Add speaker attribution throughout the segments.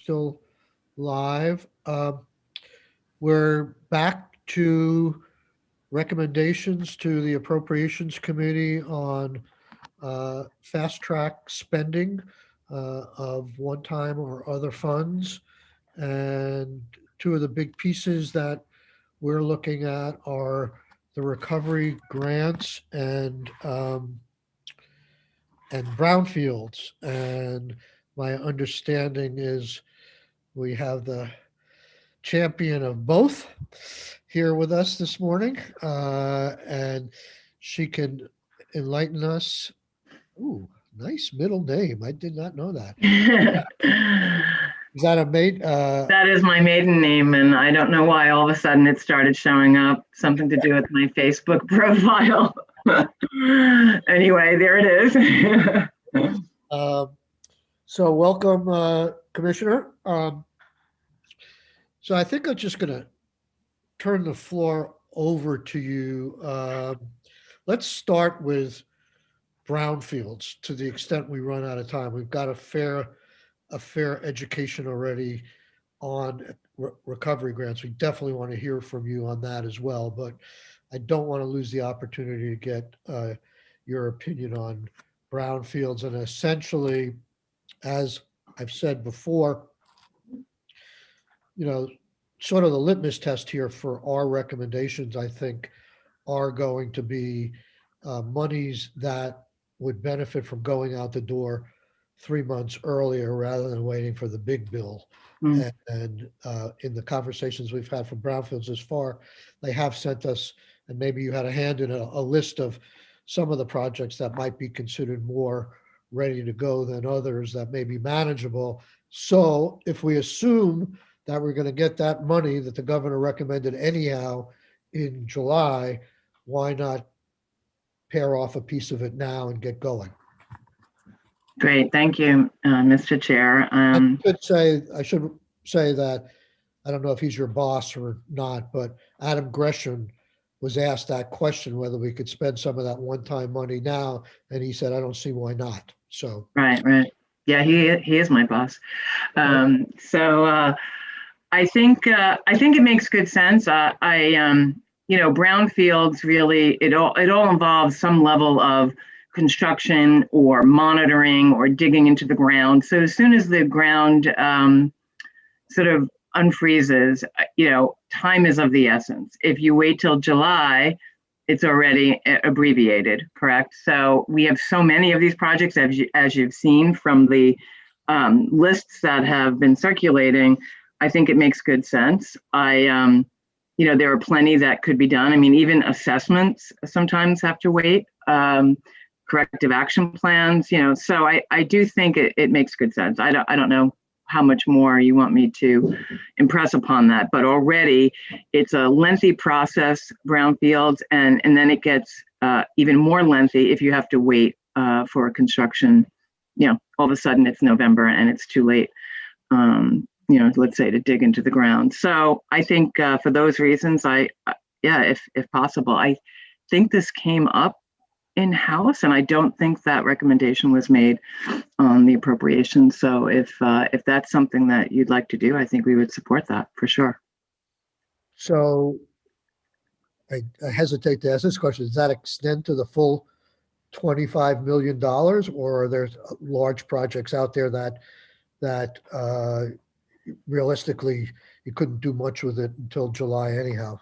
Speaker 1: still live. We're back to recommendations to the Appropriations Committee on fast track spending of one-time or other funds. And two of the big pieces that we're looking at are the recovery grants and brownfields. And my understanding is we have the champion of both here with us this morning, and she can enlighten us. Ooh, nice middle name. I did not know that. Is that a mate?
Speaker 2: That is my maiden name, and I don't know why all of a sudden it started showing up. Something to do with my Facebook profile. Anyway, there it is.
Speaker 1: So welcome, Commissioner. So I think I'm just going to turn the floor over to you. Let's start with brownfields to the extent we run out of time. We've got a fair education already on recovery grants. We definitely want to hear from you on that as well, but I don't want to lose the opportunity to get your opinion on brownfields. And essentially, as I've said before, sort of the litmus test here for our recommendations, I think, are going to be monies that would benefit from going out the door 3 months earlier rather than waiting for the big bill. And in the conversations we've had from brownfields this far, they have sent us, and maybe you had a hand in a list of some of the projects that might be considered more ready to go than others that may be manageable. So if we assume that we're going to get that money that the governor recommended anyhow in July, why not pare off a piece of it now and get going?
Speaker 2: Great, thank you, Mr. Chair.
Speaker 1: I should say that, I don't know if he's your boss or not, but Adam Gresham was asked that question, whether we could spend some of that one-time money now, and he said, I don't see why not. So
Speaker 2: Right. Yeah, he is my boss. So I think it makes good sense. Brownfields really, it all involves some level of construction or monitoring or digging into the ground. So as soon as the ground sort of unfreezes, time is of the essence. If you wait till July, it's already abbreviated, correct? So we have so many of these projects, as you've seen from the lists that have been circulating. I think it makes good sense. There are plenty that could be done. I mean, even assessments sometimes have to wait. Corrective action plans, so I do think it makes good sense. I don't know how much more you want me to impress upon that, but already it's a lengthy process, brownfields, and then it gets even more lengthy if you have to wait for construction. All of a sudden it's November and it's too late, let's say, to dig into the ground. So I think for those reasons, if possible, I think this came up in-house, and I don't think that recommendation was made on the appropriation. So if that's something that you'd like to do, I think we would support that for sure.
Speaker 1: So I hesitate to ask this question. Does that extend to the full $25 million, or are there large projects out there that realistically you couldn't do much with it until July anyhow?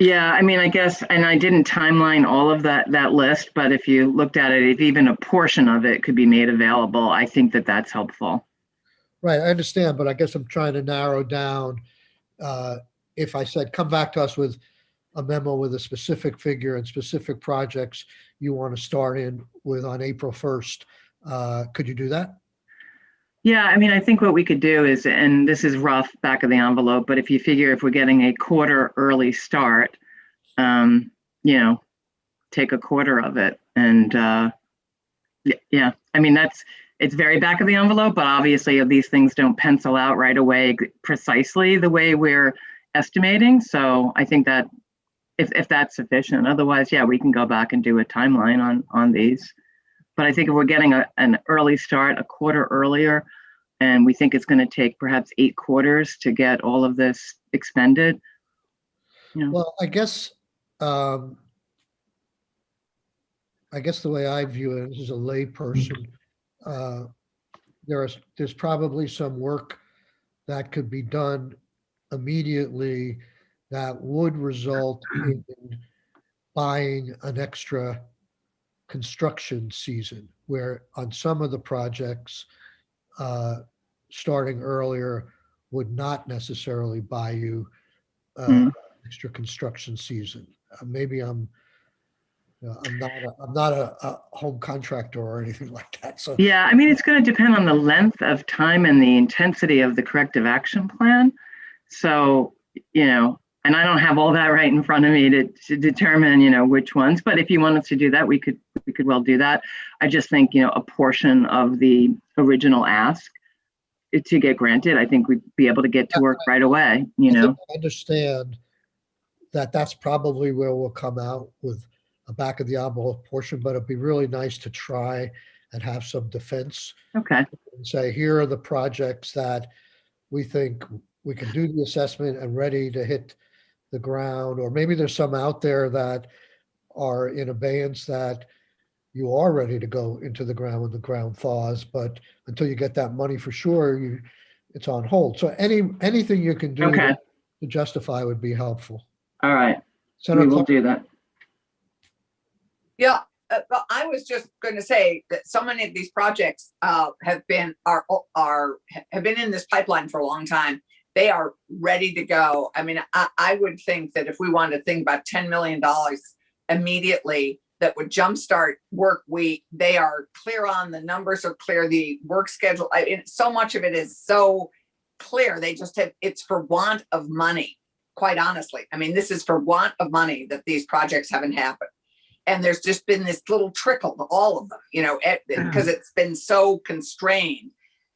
Speaker 2: Yeah, I mean, I guess, and I didn't timeline all of that list, but if you looked at it, if even a portion of it could be made available, I think that's helpful.
Speaker 1: Right, I understand, but I guess I'm trying to narrow down. If I said, come back to us with a memo with a specific figure and specific projects you want to start in with on April 1st, could you do that?
Speaker 2: Yeah, I mean, I think what we could do is, and this is rough back of the envelope, but if you figure if we're getting a quarter early start, take a quarter of it. And yeah, I mean, it's very back of the envelope, but obviously these things don't pencil out right away precisely the way we're estimating. So I think that if that's sufficient, otherwise, yeah, we can go back and do a timeline on these. But I think if we're getting an early start, a quarter earlier, And we think it's going to take perhaps 8 quarters to get all of this expended.
Speaker 1: Well, I guess the way I view it as a lay person, there's probably some work that could be done immediately that would result in buying an extra construction season, where on some of the projects, starting earlier would not necessarily buy you extra construction season. Maybe I'm not a home contractor or anything like that. So
Speaker 2: Yeah, I mean, it's going to depend on the length of time and the intensity of the corrective action plan. So, and I don't have all that right in front of me to determine, which ones, but if you want us to do that, we could well do that. I just think, a portion of the original ask to get granted, I think we'd be able to get to work right away,
Speaker 1: I understand that that's probably where we'll come out with a back of the envelope portion, but it'd be really nice to try and have some defense.
Speaker 2: Okay.
Speaker 1: And say, here are the projects that we think we can do the assessment and ready to hit the ground, or maybe there's some out there that are in abeyance that you are ready to go into the ground when the ground thaws, but until you get that money for sure, it's on hold. So anything you can do
Speaker 2: Okay.
Speaker 1: to justify would be helpful.
Speaker 2: All right.
Speaker 1: Senator
Speaker 2: We will
Speaker 1: Clark?
Speaker 2: do that.
Speaker 3: Yeah, but I was just going to say that so many of these projects have been in this pipeline for a long time. They are ready to go. I mean, I would think that if we wanted to think about $10 million immediately, that would jumpstart work. They are clear on, the numbers are clear, the work schedule. So much of it is so clear. They just it's for want of money, quite honestly. I mean, this is for want of money that these projects haven't happened. And there's just been this little trickle to all of them, because it's been so constrained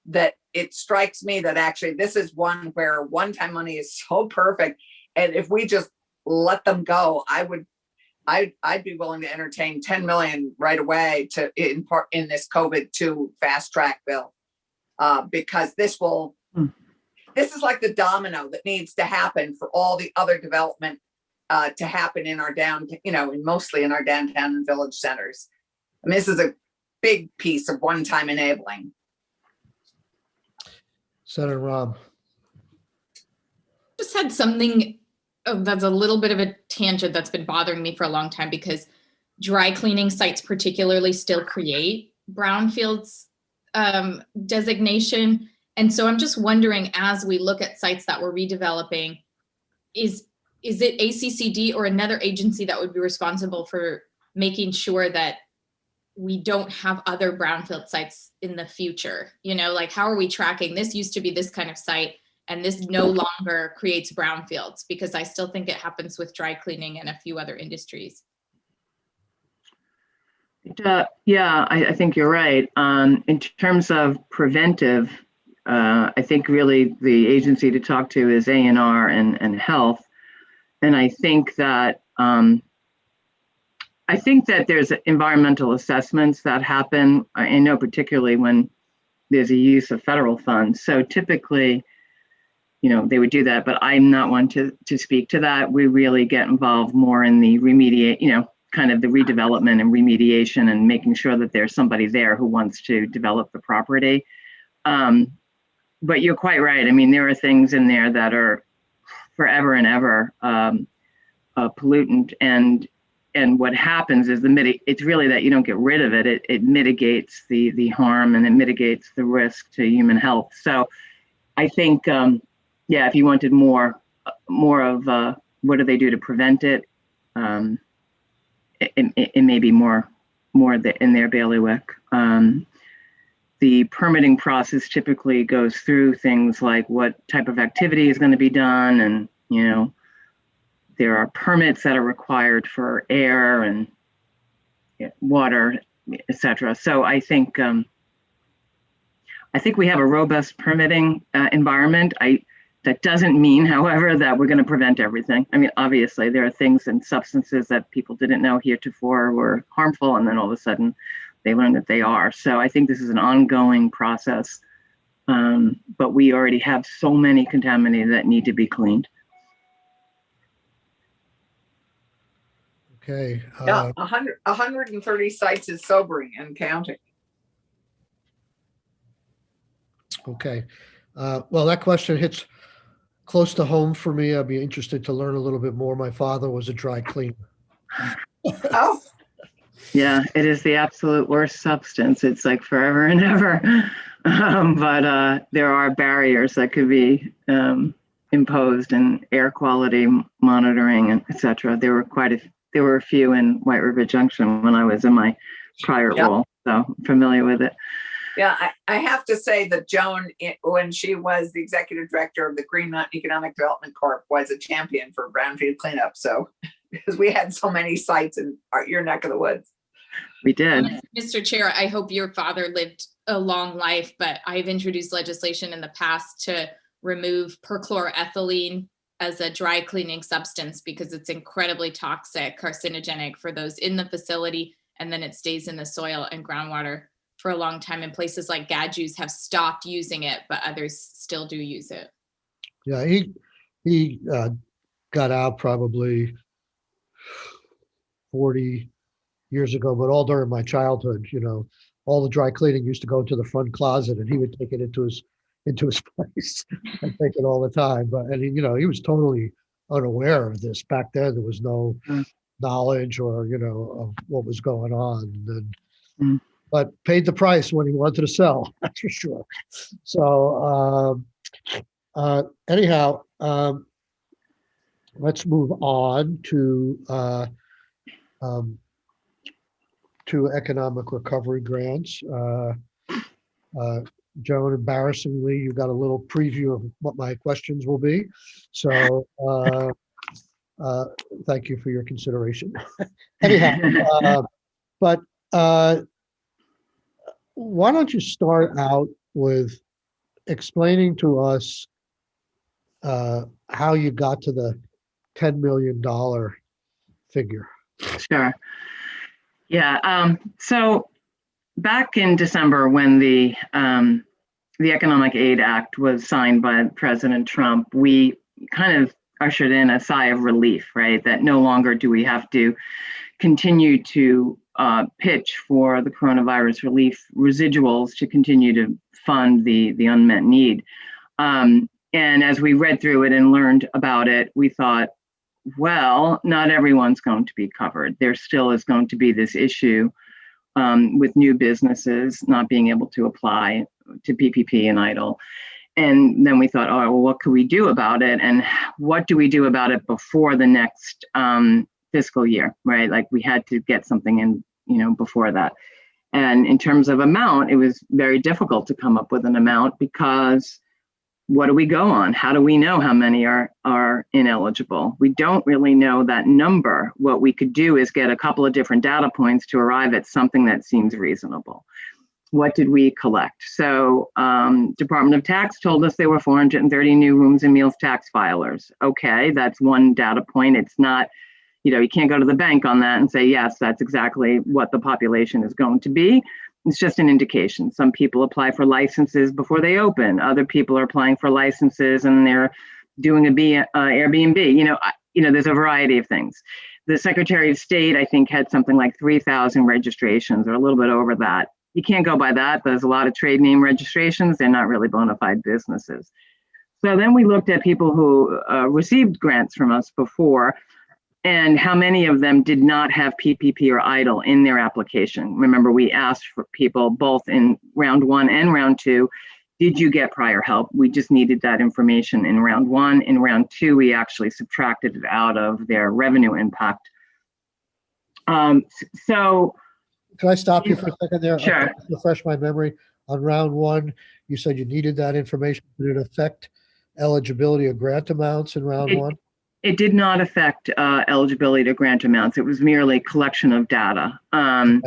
Speaker 3: that it strikes me that actually this is one where one-time money is so perfect. And if we just let them go, I'd be willing to entertain 10 million right away in this COVID to fast track bill, because this is like the domino that needs to happen for all the other development to happen in our mostly in our downtown and village centers. I mean, this is a big piece of one-time enabling.
Speaker 1: Senator Rahm.
Speaker 4: Just had something that's a little bit of a tangent that's been bothering me for a long time, because dry cleaning sites particularly still create brownfields designation. And so I'm just wondering, as we look at sites that we're redeveloping, is it ACCD or another agency that would be responsible for making sure that we don't have other brownfield sites in the future? Like, how are we tracking this used to be this kind of site and this no longer creates brownfields? Because I still think it happens with dry cleaning and a few other industries.
Speaker 2: Yeah, I think you're right. In terms of preventive, I think really the agency to talk to is A&R and health. And I think that there's environmental assessments that happen. I know particularly when there's a use of federal funds. So typically, they would do that, but I'm not one to speak to that. We really get involved more in the kind of the redevelopment and remediation and making sure that there's somebody there who wants to develop the property. But you're quite right. I mean, there are things in there that are forever and ever pollutant, and what happens is it's really that you don't get rid of it. It mitigates the harm, and it mitigates the risk to human health. So I think, if you wanted more of what do they do to prevent it, it may be more in their bailiwick. The permitting process typically goes through things like what type of activity is going to be done, and there are permits that are required for air and water, etc. So I think we have a robust permitting environment. That doesn't mean, however, that we're going to prevent everything. I mean, obviously, there are things and substances that people didn't know heretofore were harmful, and then all of a sudden they learn that they are. So I think this is an ongoing process But we already have so many contaminated that need to be cleaned.
Speaker 1: Okay.
Speaker 3: Yeah, 130 sites is sobering and counting.
Speaker 1: Okay. Well, that question hits close to home for me. I'd be interested to learn a little bit more. My father was a dry cleaner.
Speaker 3: Oh,
Speaker 2: Yeah, it is the absolute worst substance. It's like forever and ever. But there are barriers that could be imposed in air quality monitoring and et cetera. There were a few in White River Junction when I was in my prior role, so I'm familiar with it.
Speaker 3: yeah, I have to say that Joan, when she was the executive director of the Green Mountain Economic Development Corp, was a champion for brownfield cleanup. So, because we had so many sites in your neck of the woods.
Speaker 2: We did.
Speaker 4: Mr. Chair, I hope your father lived a long life, but I've introduced legislation in the past to remove perchloroethylene as a dry cleaning substance because it's incredibly toxic, carcinogenic for those in the facility, and then it stays in the soil and groundwater for a long time. And places like Gadju's have stopped using it, but others still do use it.
Speaker 1: Yeah, he got out probably 40 years ago, but all during my childhood, all the dry cleaning used to go into the front closet and he would take it into his place and take it all the time. He was totally unaware of this. Back then, there was no knowledge or, of what was going on. But paid the price when he wanted to sell, that's for sure. So anyhow, let's move on to economic recovery grants. Joan, embarrassingly, you got a little preview of what my questions will be. So thank you for your consideration. Anyhow, but why don't you start out with explaining to us how you got to the $10 million figure?
Speaker 2: Sure. Yeah. So back in December, when the Economic Aid Act was signed by President Trump, we kind of ushered in a sigh of relief, right? That no longer do we have to continue to pitch for the coronavirus relief residuals to continue to fund the unmet need. And as we read through it and learned about it, we thought, well, not everyone's going to be covered. There still is going to be this issue with new businesses not being able to apply to PPP and EIDL. And then we thought, oh, well, what could we do about it? And what do we do about it before the next fiscal year, right? Like we had to get something in, before that. And in terms of amount, it was very difficult to come up with an amount because what do we go on? How do we know how many are ineligible? We don't really know that number. What we could do is get a couple of different data points to arrive at something that seems reasonable. What did we collect? So Department of Tax told us there were 430 new rooms and meals tax filers. Okay, that's one data point. It's not, you can't go to the bank on that and say, yes, that's exactly what the population is going to be. It's just an indication. Some people apply for licenses before they open. Other people are applying for licenses and they're doing Airbnb. There's a variety of things. The Secretary of State, I think, had something like 3,000 registrations or a little bit over that. You can't go by that. There's a lot of trade name registrations. They're not really bona fide businesses. So then we looked at people who received grants from us before and how many of them did not have PPP or EIDL in their application. Remember, we asked for people both in round 1 and round 2, did you get prior help? We just needed that information in round 1. In round 2, we actually subtracted it out of their revenue impact. So
Speaker 1: can I stop you for a second there?
Speaker 2: Sure.
Speaker 1: To refresh my memory, on round 1, you said you needed that information. Did it affect eligibility of grant amounts in round 1?
Speaker 2: It did not affect eligibility to grant amounts. It was merely collection of data. And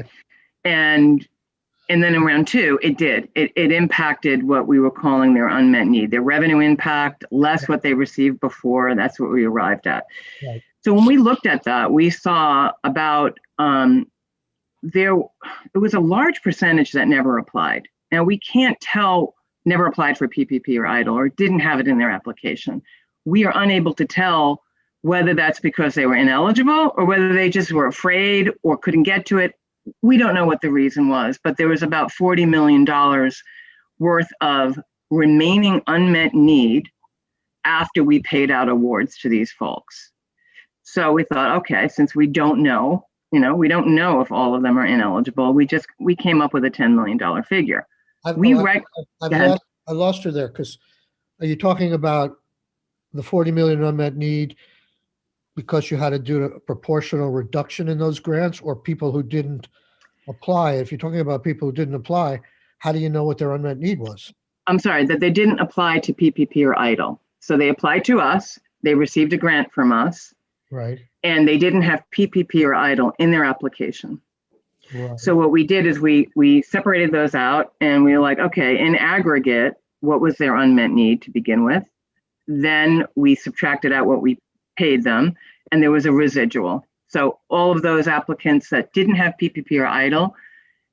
Speaker 2: then in round 2, it did. It impacted what we were calling their unmet need, their revenue impact, less what they received before. That's what we arrived at.
Speaker 1: Right.
Speaker 2: So when we looked at that, we saw about there was a large percentage that never applied. Now we can't tell never applied for PPP or EIDL or didn't have it in their application. We are unable to tell whether that's because they were ineligible or whether they just were afraid or couldn't get to it. We don't know what the reason was, but there was about $40 million worth of remaining unmet need after we paid out awards to these folks. So we thought, okay, since we don't know, we don't know if all of them are ineligible, we came up with a $10 million figure.
Speaker 1: I lost you there, because are you talking about the 40 million unmet need because you had to do a proportional reduction in those grants, or people who didn't apply? If you're talking about people who didn't apply, how do you know what their unmet need was?
Speaker 2: I'm sorry, that they didn't apply to PPP or EIDL. So they applied to us, they received a grant from us,
Speaker 1: Right.
Speaker 2: and they didn't have PPP or EIDL in their application.
Speaker 1: Right.
Speaker 2: So what we did is we separated those out, and we were like, okay, in aggregate, what was their unmet need to begin with? Then we subtracted out what we paid them, and there was a residual. So all of those applicants that didn't have PPP or EIDL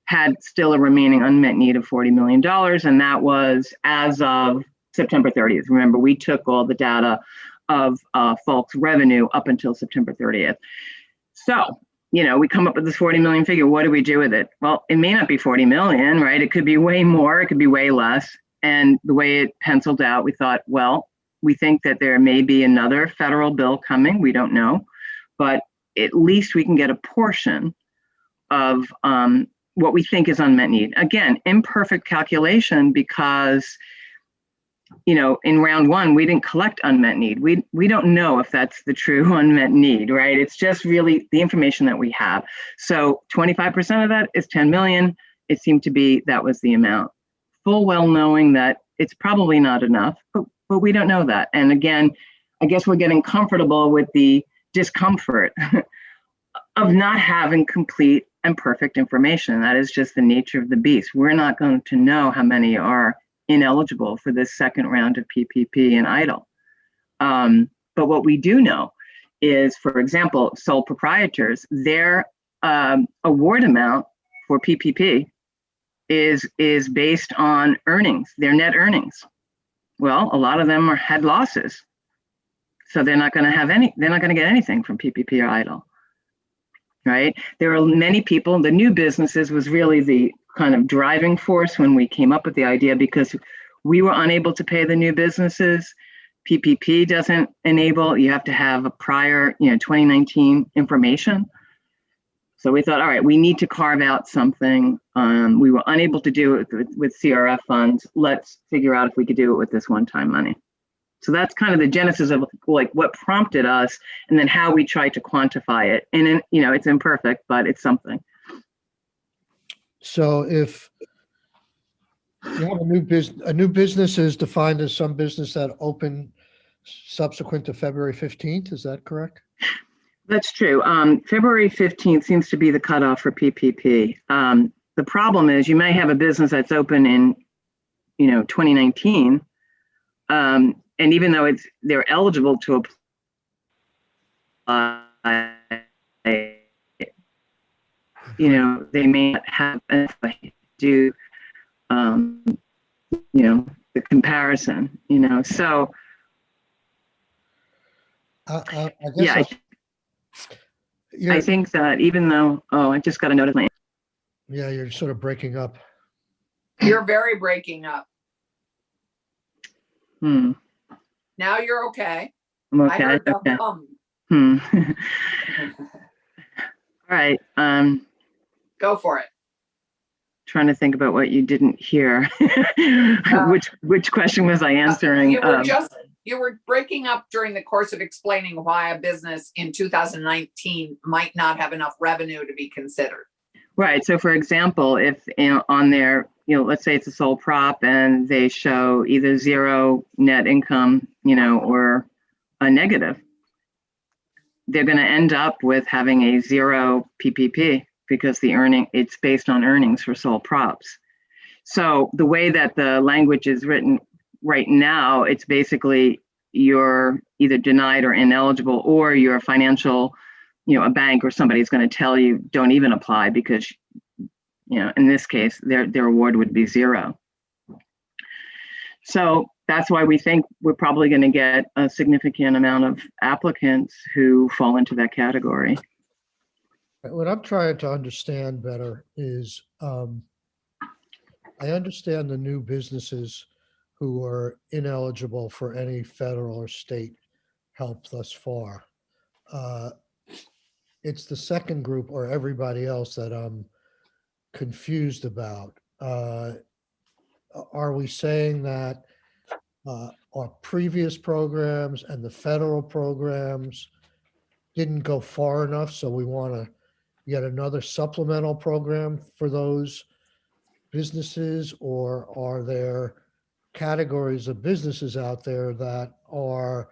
Speaker 2: had still a remaining unmet need of $40 million, and that was as of September 30th. Remember, we took all the data of folks' revenue up until September 30th. So, we come up with this 40 million figure. What do we do with it? Well, it may not be 40 million, right? It could be way more, it could be way less. And the way it penciled out, we thought, well, we think that there may be another federal bill coming. We don't know, but at least we can get a portion of what we think is unmet need. Again, imperfect calculation, because in round one, we didn't collect unmet need. We don't know if that's the true unmet need, right? It's just really the information that we have. So 25% of that is 10 million. It seemed to be that was the amount. Full well knowing that it's probably not enough, but we don't know that. And again, I guess we're getting comfortable with the discomfort of not having complete and perfect information. That is just the nature of the beast. We're not going to know how many are ineligible for this second round of PPP and EIDL. But what we do know is, for example, sole proprietors, their award amount for PPP is based on earnings, their net earnings. Well, a lot of them had losses, so they're not going to get anything from PPP or EIDL, right? There are many people. The new businesses was really the kind of driving force when we came up with the idea, because we were unable to pay the new businesses. PPP doesn't enable, you have to have a prior, 2019 information. So we thought, all right, we need to carve out something. We were unable to do it with CRF funds. Let's figure out if we could do it with this one-time money. So that's kind of the genesis of what prompted us, and then how we tried to quantify it. And then, it's imperfect, but it's something.
Speaker 1: So if you have a new business is defined as some business that opened subsequent to February 15th, is that correct?
Speaker 2: That's true. February 15th seems to be the cutoff for PPP. The problem is you may have a business that's open in, 2019, and even though they're eligible to apply, they may not have do, the comparison, so.
Speaker 1: I guess
Speaker 2: I think that even though, I just got a note of my.
Speaker 1: Yeah, you're sort of breaking up.
Speaker 3: You're very breaking up. Now you're okay.
Speaker 2: I'm okay.
Speaker 3: I heard the
Speaker 2: Okay.
Speaker 3: hum.
Speaker 2: All right.
Speaker 3: Go for it.
Speaker 2: Trying to think about what you didn't hear. Which question was I answering?
Speaker 3: You were breaking up during the course of explaining why a business in 2019 might not have enough revenue to be considered.
Speaker 2: Right. So, for example, if on their, let's say it's a sole prop and they show either zero net income, or a negative, they're going to end up with having a zero PPP, because it's based on earnings for sole props. So the way that the language is written right now, it's basically you're either denied or ineligible, or your financial, a bank or somebody's going to tell you don't even apply, because, in this case, their award would be zero. So that's why we think we're probably going to get a significant amount of applicants who fall into that category.
Speaker 1: What I'm trying to understand better is, I understand the new businesses who are ineligible for any federal or state help thus far. It's the second group or everybody else that I'm confused about. Are we saying that our previous programs and the federal programs didn't go far enough, so we want to yet another supplemental program for those businesses? Or are there categories of businesses out there that are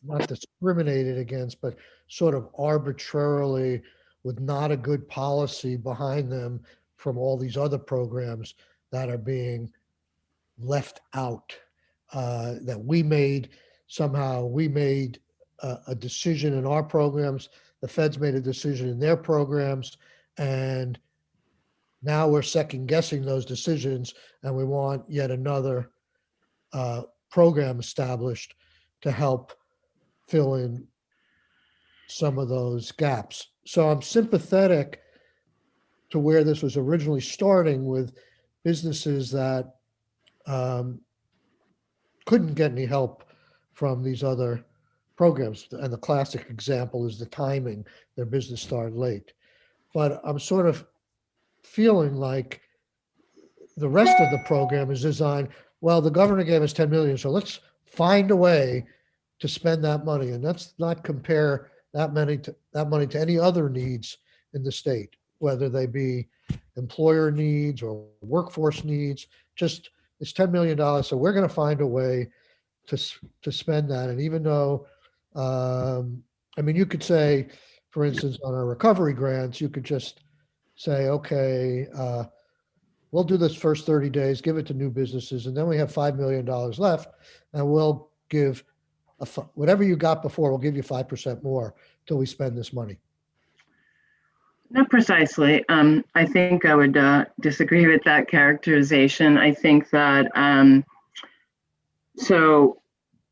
Speaker 1: not discriminated against, but sort of arbitrarily, with not a good policy behind them, from all these other programs that are being left out? That we made a decision in our programs, the feds made a decision in their programs, and now we're second guessing those decisions, and we want yet another program established to help fill in some of those gaps. So I'm sympathetic to where this was originally starting, with businesses that couldn't get any help from these other programs. And the classic example is the timing. Their business started late. But I'm sort of feeling like the rest of the program is designed, well, the governor gave us 10 million, so let's find a way to spend that money. And let's not compare that money to any other needs in the state, whether they be employer needs or workforce needs. Just, it's $10 million, so we're going to find a way to spend that. And even though, I mean, you could say, for instance, on our recovery grants, you could just say, okay, we'll do this first 30 days, give it to new businesses, and then we have $5 million left, and we'll give whatever you got before, we'll give you 5% more till we spend this money.
Speaker 2: Not precisely. I think I would disagree with that characterization. I think that, so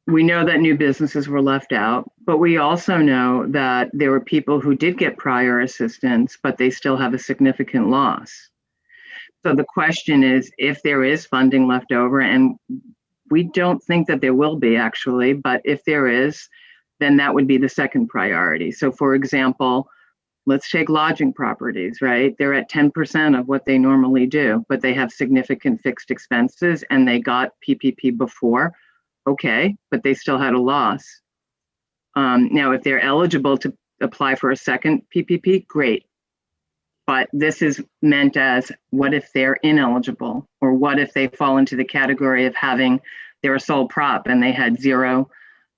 Speaker 2: we know that new businesses were left out, but we also know that there were people who did get prior assistance, but they still have a significant loss. So the question is, if there is funding left over, and we don't think that there will be actually, but if there is, then that would be the second priority. So for example, let's take lodging properties, right? They're at 10% of what they normally do, but they have significant fixed expenses and they got PPP before. Okay, but they still had a loss. Now, if they're eligible to apply for a second PPP, great. But this is meant as, what if they're ineligible? Or what if they fall into the category of having their sole prop and they had zero,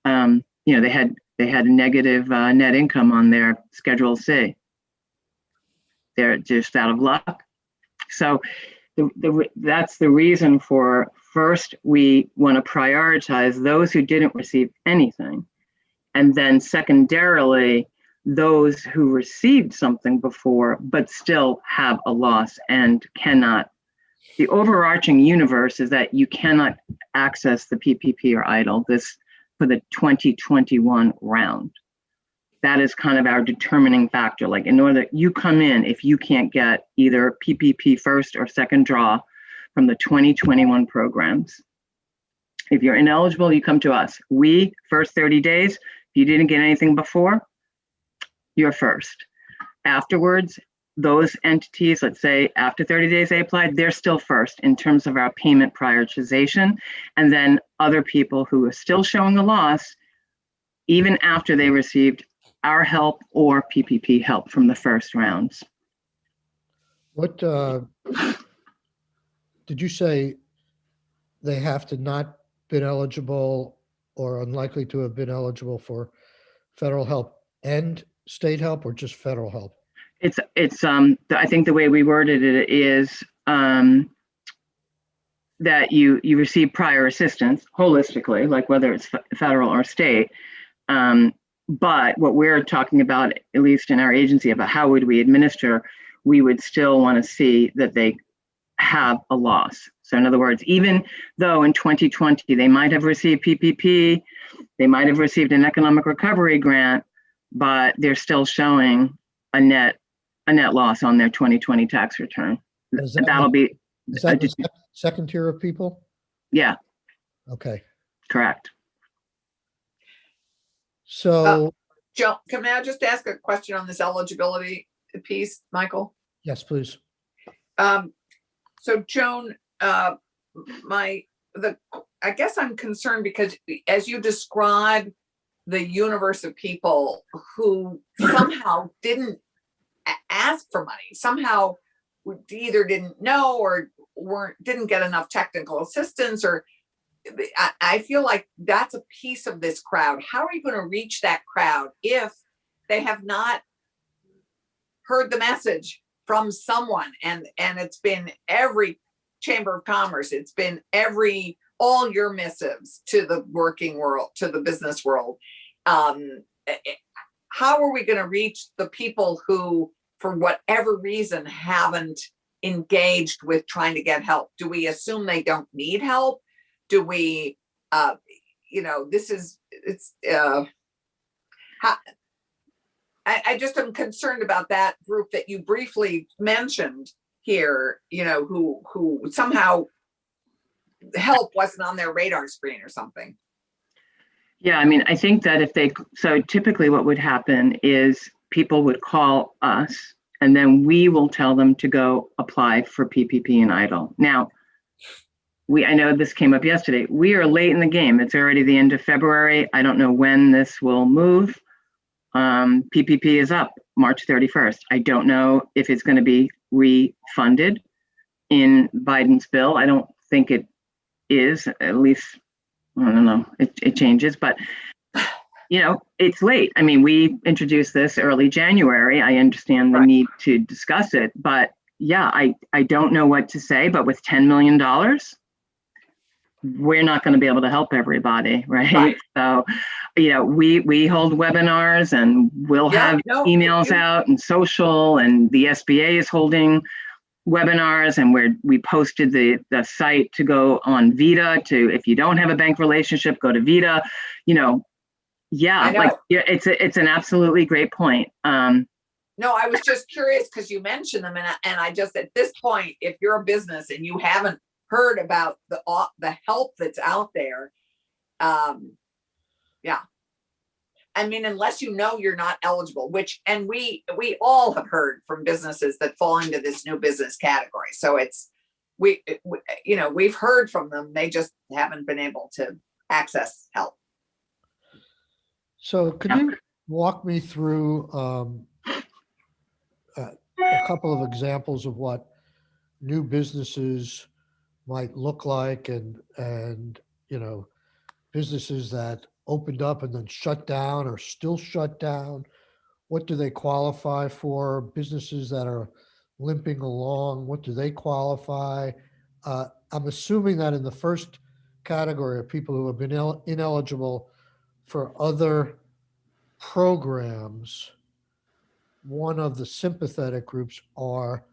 Speaker 2: they had a negative net income on their Schedule C. They're just out of luck. So that's the reason for, first, we want to prioritize those who didn't receive anything. And then secondarily, those who received something before, but still have a loss and cannot. The overarching universe is that you cannot access the PPP or EIDL for the 2021 round. That is kind of our determining factor. Like, in order you come in, if you can't get either PPP first or second draw from the 2021 programs, if you're ineligible, you come to us. We, first 30 days, if you didn't get anything before, you're first. Afterwards, those entities, let's say after 30 days they applied, they're still first in terms of our payment prioritization. And then other people who are still showing a loss, even after they received our help or PPP help from the first rounds.
Speaker 1: What did you say? They have to not been eligible or unlikely to have been eligible for federal help and state help, or just federal help?
Speaker 2: It's I think the way we worded it is that you receive prior assistance holistically, like whether it's federal or state. But what we're talking about, at least in our agency, about how would we administer, we would still want to see that they have a loss. So in other words, even though in 2020 they might have received PPP, they might have received an economic recovery grant, but they're still showing a net loss on their 2020 tax return.
Speaker 1: Is that-
Speaker 2: That'll be,
Speaker 1: Is that the second tier of people?
Speaker 2: yeah,
Speaker 1: Okay,
Speaker 2: correct.
Speaker 1: so,
Speaker 3: Joan, can I just ask a question on this eligibility piece, Michael?
Speaker 1: yes, please.
Speaker 3: So Joan, I guess I'm concerned because as you describe the universe of people who somehow didn't ask for money, somehow either didn't know or didn't get enough technical assistance, or I feel like that's a piece of this crowd. How are you going to reach that crowd if they have not heard the message from someone? And it's been every chamber of commerce, it's been all your missives to the working world, to the business world. How are we going to reach the people who, for whatever reason, haven't engaged with trying to get help? Do we assume they don't need help? Do we, how, I just am concerned about that group that you briefly mentioned here, who somehow help wasn't on their radar screen or something.
Speaker 2: Yeah, I mean, I think that so typically what would happen is people would call us and then we will tell them to go apply for PPP and EIDL. Now, I know this came up yesterday. We are late in the game. It's already the end of February. I don't know when this will move. PPP is up March 31st. I don't know if it's going to be refunded in Biden's bill. I don't think it is, at least, I don't know, it changes, but it's late. I mean, we introduced this early January. I understand the need to discuss it, but yeah, I don't know what to say, but with $10 million, we're not going to be able to help everybody, right? So, we hold webinars and we'll have emails out and social, and the SBA is holding webinars, and we posted the site to go on Vita if you don't have a bank relationship, go to Vita, it's an absolutely great point.
Speaker 3: No, I was just curious because you mentioned them, and I just, at this point, if you're a business and you haven't heard about the help that's out there, I mean, unless you're not eligible, and we all have heard from businesses that fall into this new business category. So we've heard from them. They just haven't been able to access help.
Speaker 1: So could you walk me through a couple of examples of what new businesses might look like, and businesses that opened up and then shut down or still shut down? What do they qualify for? Businesses that are limping along, what do they qualify? I'm assuming that in the first category of people who have been ineligible for other programs, one of the sympathetic groups are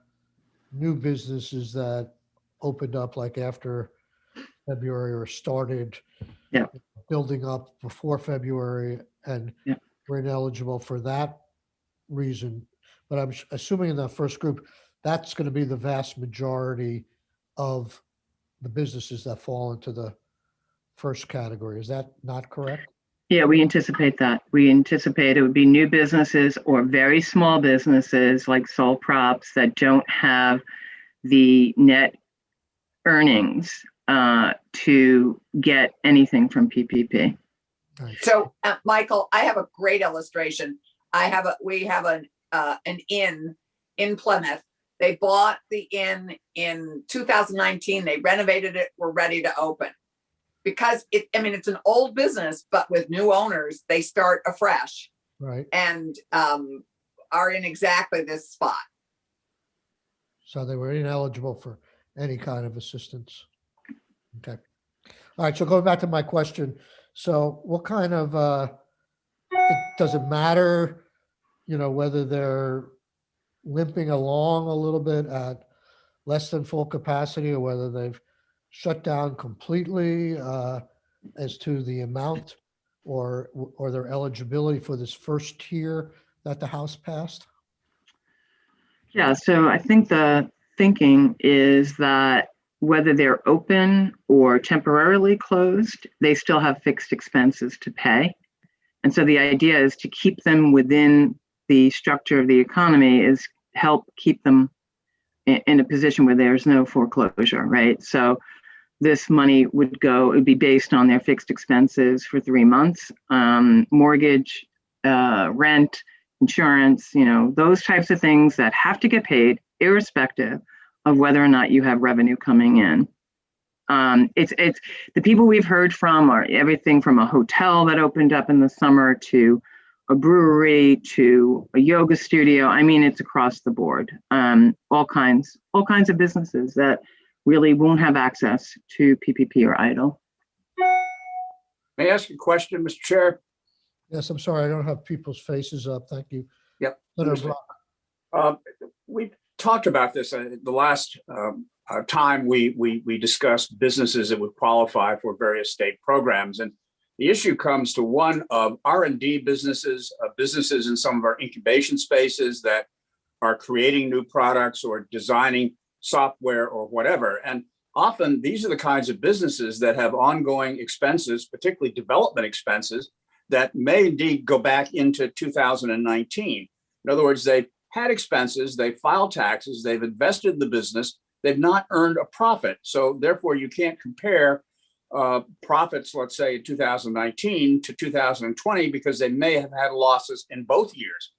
Speaker 1: new businesses that opened up like after February or started building up before February and were ineligible for that reason. But I'm assuming in that first group, that's going to be the vast majority of the businesses that fall into the first category. Is that not correct?
Speaker 2: Yeah, we anticipate that. We anticipate it would be new businesses or very small businesses like sole props that don't have the net earnings to get anything from PPP.
Speaker 1: Nice.
Speaker 3: So, Michael, I have a great illustration. We have an inn in Plymouth. They bought the inn in 2019. They renovated it. We're ready to open because it's an old business, but with new owners, they start afresh.
Speaker 1: Right.
Speaker 3: And are in exactly this spot.
Speaker 1: So they were ineligible for any kind of assistance. Okay. All right. So going back to my question. So what kind of, does it matter, whether they're limping along a little bit at less than full capacity, or whether they've shut down completely as to the amount or their eligibility for this first tier that the House passed?
Speaker 2: Yeah, so I think the thinking is that whether they're open or temporarily closed, they still have fixed expenses to pay. And so the idea is to keep them within the structure of the economy, is help keep them in a position where there's no foreclosure, right? So this money would be based on their fixed expenses for 3 months, mortgage, rent, insurance, those types of things that have to get paid irrespective of whether or not you have revenue coming in. It's the people we've heard from are everything from a hotel that opened up in the summer to a brewery to a yoga studio. I mean, it's across the board. All kinds of businesses that really won't have access to PPP or EIDL.
Speaker 5: May I ask a question, Mr. Chair?
Speaker 1: Yes, I'm sorry, I don't have people's faces up. Thank you.
Speaker 5: Yep.
Speaker 1: Senator Brock.
Speaker 5: We talked about this the last time we discussed businesses that would qualify for various state programs. And the issue comes to one of R&D businesses, businesses in some of our incubation spaces that are creating new products or designing software or whatever. And often these are the kinds of businesses that have ongoing expenses, particularly development expenses, that may indeed go back into 2019. In other words, they've had expenses, they've filed taxes, they've invested in the business, they've not earned a profit. So therefore you can't compare profits, let's say in 2019 to 2020, because they may have had losses in both years.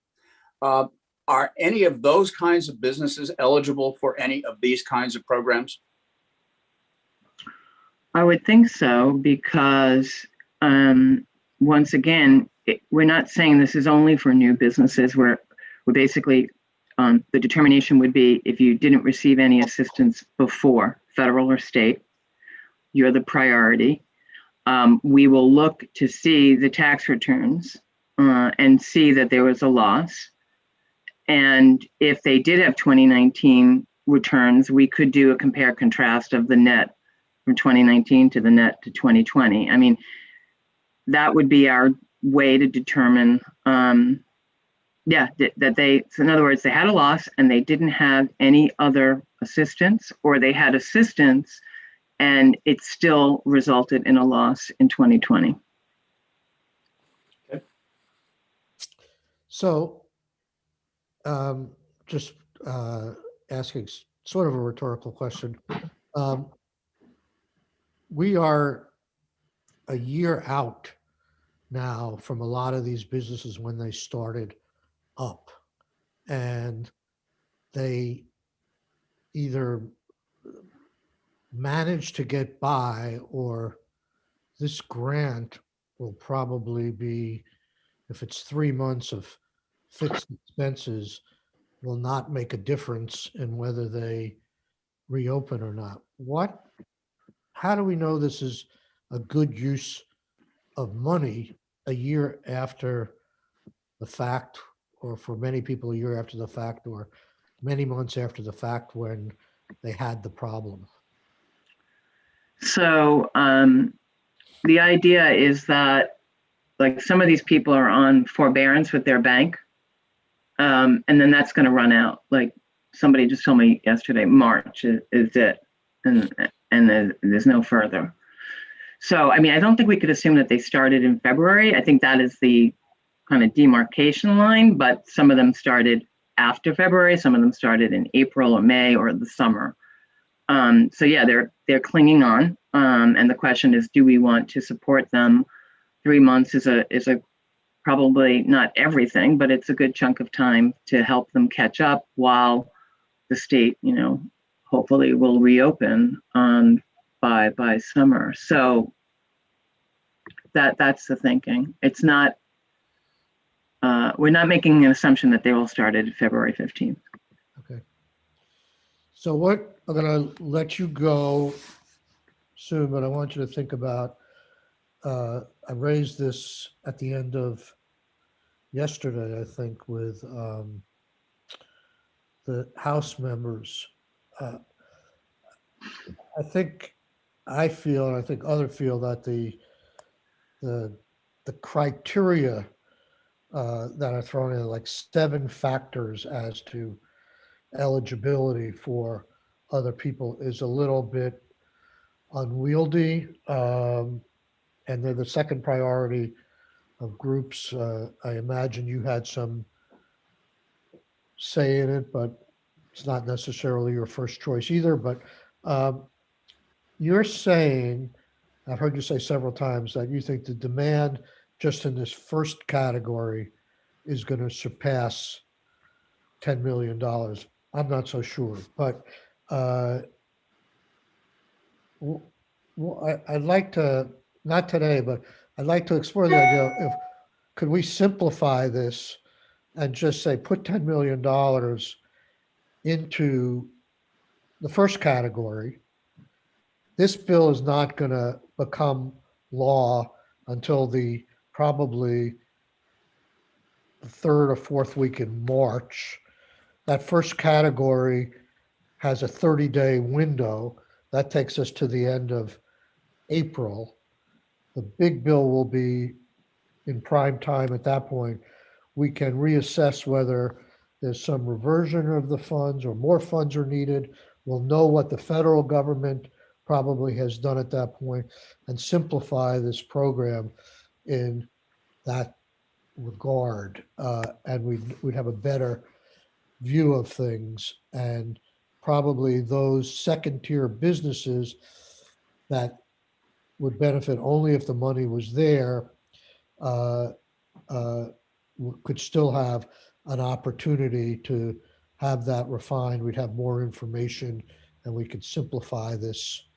Speaker 5: Are any of those kinds of businesses eligible for any of these kinds of programs?
Speaker 2: I would think so, because once again, we're not saying this is only for new businesses. We're basically, the determination would be if you didn't receive any assistance before, federal or state, you're the priority. We will look to see the tax returns and see that there was a loss. And if they did have 2019 returns, we could do a compare contrast of the net from 2019 to the net to 2020. I mean, that would be our way to determine, that they, so in other words, they had a loss and they didn't have any other assistance, or they had assistance and it still resulted in a loss in 2020.
Speaker 1: So just asking sort of a rhetorical question. We are a year out now from a lot of these businesses when they started up, and they either manage to get by, or this grant will probably be, if it's 3 months of fixed expenses, will not make a difference in whether they reopen or not. How do we know this is a good use of money a year after the fact, or for many people a year after the fact, or many months after the fact when they had the problem?
Speaker 2: So the idea is that, like, some of these people are on forbearance with their bank, and then that's going to run out. Like somebody just told me yesterday, March is it, and there's no further. So, I mean, I don't think we could assume that they started in February. I think that is the kind of demarcation line, but some of them started after February, some of them started in April or May or the summer. So yeah, they're clinging on. And the question is, do we want to support them? 3 months is a probably not everything, but it's a good chunk of time to help them catch up while the state, hopefully will reopen by summer. So that's the thinking. It's not, we're not making an assumption that they will start at February 15th.
Speaker 1: Okay. So what, I'm going to let you go soon, but I want you to think about, I raised this at the end of yesterday, I think, with the House members. I think I feel, and I think others feel that the criteria that are thrown in, like 7 factors as to eligibility for other people, is a little bit unwieldy. And they're the second priority of groups. I imagine you had some say in it, but it's not necessarily your first choice either. But you're saying, I've heard you say several times, that you think the demand just in this first category is going to surpass $10 million. I'm not so sure, but I'd like to, not today, but I'd like to explore the idea of, could we simplify this and just say, put $10 million into the first category. This bill is not going to become law until probably the 3rd or 4th week in March. That first category has a 30-day window. That takes us to the end of April. The big bill will be in prime time at that point. We can reassess whether there's some reversion of the funds or more funds are needed. We'll know what the federal government probably has done at that point and simplify this program in that regard. And we'd have a better view of things, and probably those second-tier businesses that would benefit only if the money was there could still have an opportunity to have that refined. We'd have more information and we could simplify this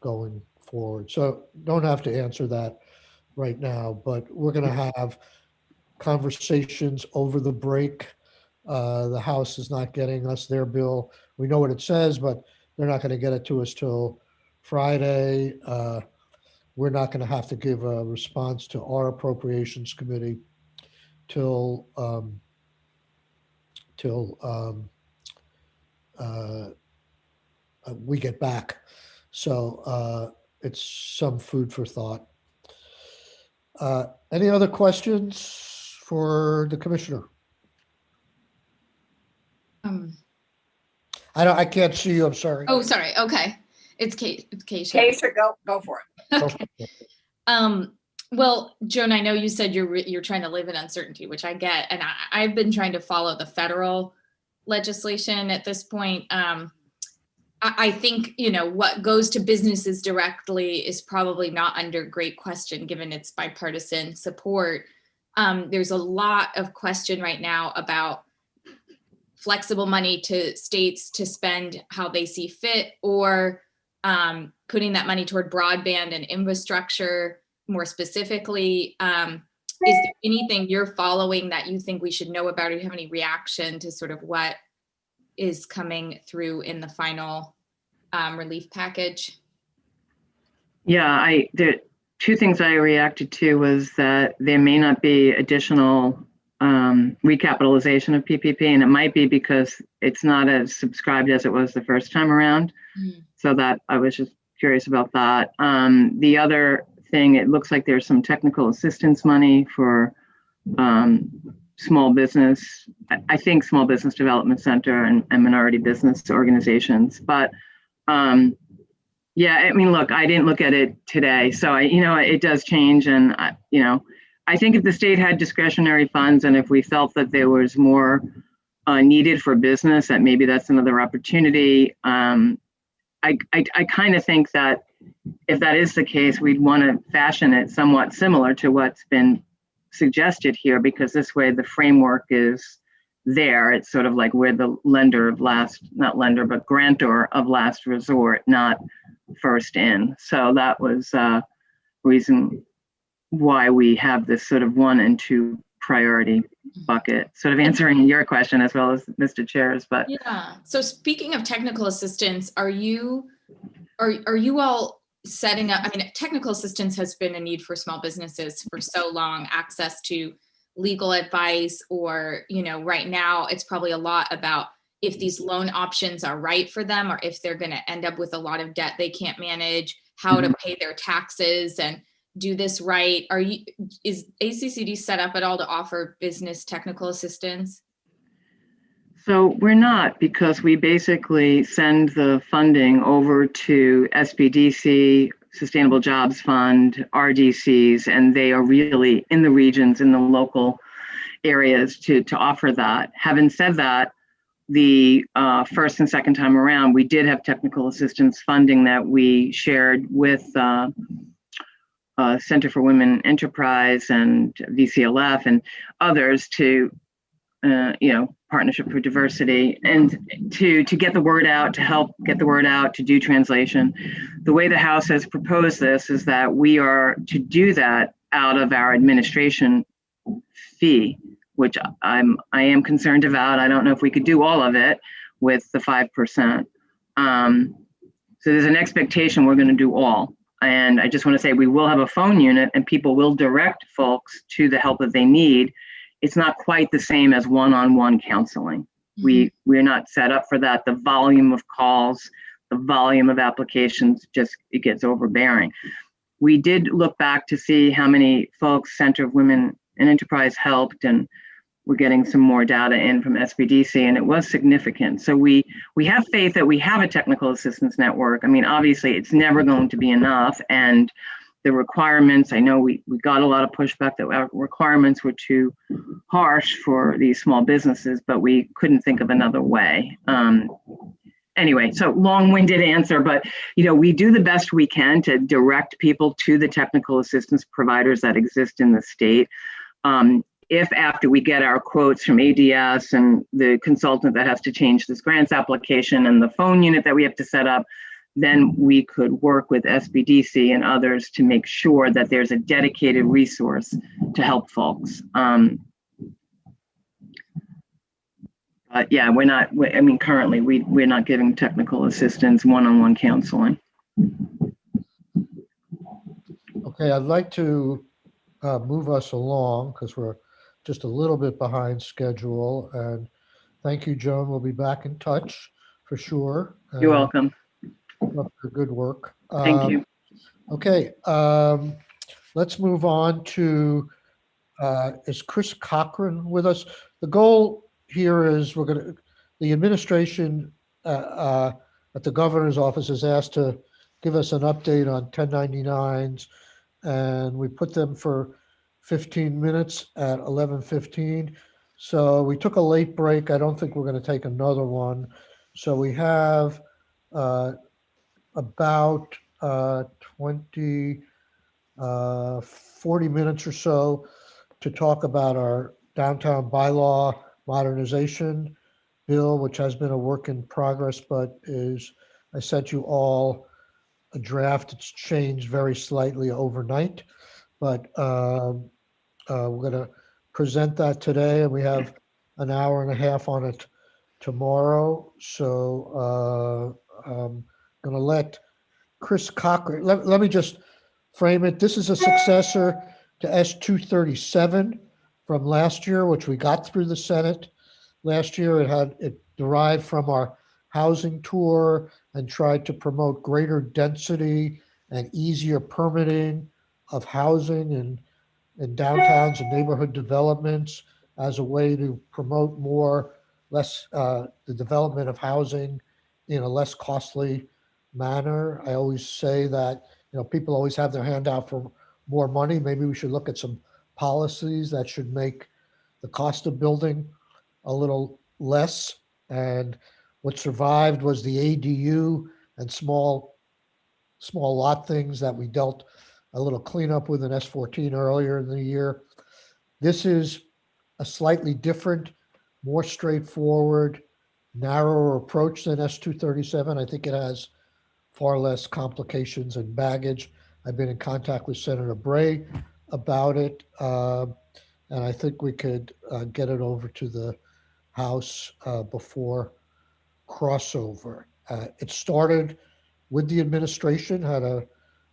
Speaker 1: going forward. So don't have to answer that right now, but we're going to have conversations over the break. The House is not getting us their bill. We know what it says, but they're not going to get it to us till Friday. We're not going to have to give a response to our Appropriations Committee till we get back. So it's some food for thought. Any other questions for the commissioner? I can't see you. I'm sorry.
Speaker 4: Oh, sorry. Okay. It's Kate. It's Keisha.
Speaker 3: Keisha, go for it.
Speaker 4: Okay. Well, Joan, I know you said you're trying to live in uncertainty, which I get, and I've been trying to follow the federal legislation at this point. I think, what goes to businesses directly is probably not under great question, given its bipartisan support. There's a lot of question right now about flexible money to states to spend how they see fit, or putting that money toward broadband and infrastructure more specifically. Is there anything you're following that you think we should know about, or do you have any reaction to sort of what is coming through in the final relief package?
Speaker 2: Yeah, the 2 things I reacted to was that there may not be additional recapitalization of PPP, and it might be because it's not as subscribed as it was the first time around. So that I was just curious about that. The other thing, it looks like there's some technical assistance money for small business, I think Small Business Development Center and minority business organizations. But yeah, I mean, look, I didn't look at it today, so it does change. And I think if the state had discretionary funds, and if we felt that there was more needed for business, that maybe that's another opportunity. I kind of think that if that is the case, we'd want to fashion it somewhat similar to what's been suggested here, because this way the framework is there. It's sort of like we're the lender of not lender, but grantor of last resort, not first in. So that was reason why we have this sort of 1 and 2 priority bucket, sort of answering your question as well as Mr. Chair's. But
Speaker 4: yeah. So speaking of technical assistance, are you all setting up? I mean, technical assistance has been a need for small businesses for so long. Access to legal advice, or right now it's probably a lot about if these loan options are right for them, or if they're going to end up with a lot of debt they can't manage, how to pay their taxes and do this right. Is ACCD set up at all to offer business technical assistance?
Speaker 2: So we're not, because we basically send the funding over to SBDC, Sustainable Jobs Fund, RDCs, and they are really in the regions, in the local areas to offer that. Having said that, the first and second time around, we did have technical assistance funding that we shared with Center for Women Enterprise and VCLF and others to, Partnership for Diversity, and to get the word out, to help get the word out, to do translation. The way the House has proposed this is that we are to do that out of our administration fee, which I am concerned about. I don't know if we could do all of it with the 5%. So there's an expectation we're going to do all. And I just want to say we will have a phone unit and people will direct folks to the help that they need. It's not quite the same as one-on-one counseling. We're not set up for that. The volume of calls, the volume of applications, it gets overbearing. We did look back to see how many folks Center of Women and Enterprise helped, and we're getting some more data in from SBDC, and it was significant. So we have faith that we have a technical assistance network. I mean, obviously it's never going to be enough, and the requirements, I know we got a lot of pushback that our requirements were too harsh for these small businesses, but we couldn't think of another way. Anyway, so long-winded answer, but we do the best we can to direct people to the technical assistance providers that exist in the state. If after we get our quotes from ADS and the consultant that has to change this grants application and the phone unit that we have to set up, then we could work with SBDC and others to make sure that there's a dedicated resource to help folks. But yeah, currently we're not giving technical assistance, one-on-one counseling.
Speaker 1: Okay, I'd like to move us along because we're just a little bit behind schedule. And thank you, Joan. We'll be back in touch for sure.
Speaker 2: You're welcome.
Speaker 1: Up for good work.
Speaker 2: Thank you.
Speaker 1: Okay, let's move on to, is Chris Cochran with us? The goal here is the administration at the governor's office is asked to give us an update on 1099s, and we put them for 15 minutes at 11:15. So we took a late break. I don't think we're going to take another one. So we have about 40 minutes or so to talk about our downtown bylaw modernization bill, which has been a work in progress, but I sent you all a draft. It's changed very slightly overnight, but we're going to present that today, and we have an hour and a half on it tomorrow. So I'm going to let Chris Cochran, let me just frame it. This is a successor to S237 from last year, which we got through the Senate last year. It derived from our housing tour and tried to promote greater density and easier permitting of housing in downtowns and neighborhood developments as a way to promote the development of housing in a less costly manner. I always say that, people always have their hand out for more money. Maybe we should look at some policies that should make the cost of building a little less. And what survived was the ADU and small lot things that we dealt a little cleanup with in S14 earlier in the year. This is a slightly different, more straightforward, narrower approach than S237. I think it has far less complications and baggage. I've been in contact with Senator Bray about it, and I think we could get it over to the House before crossover. It started with the administration, had a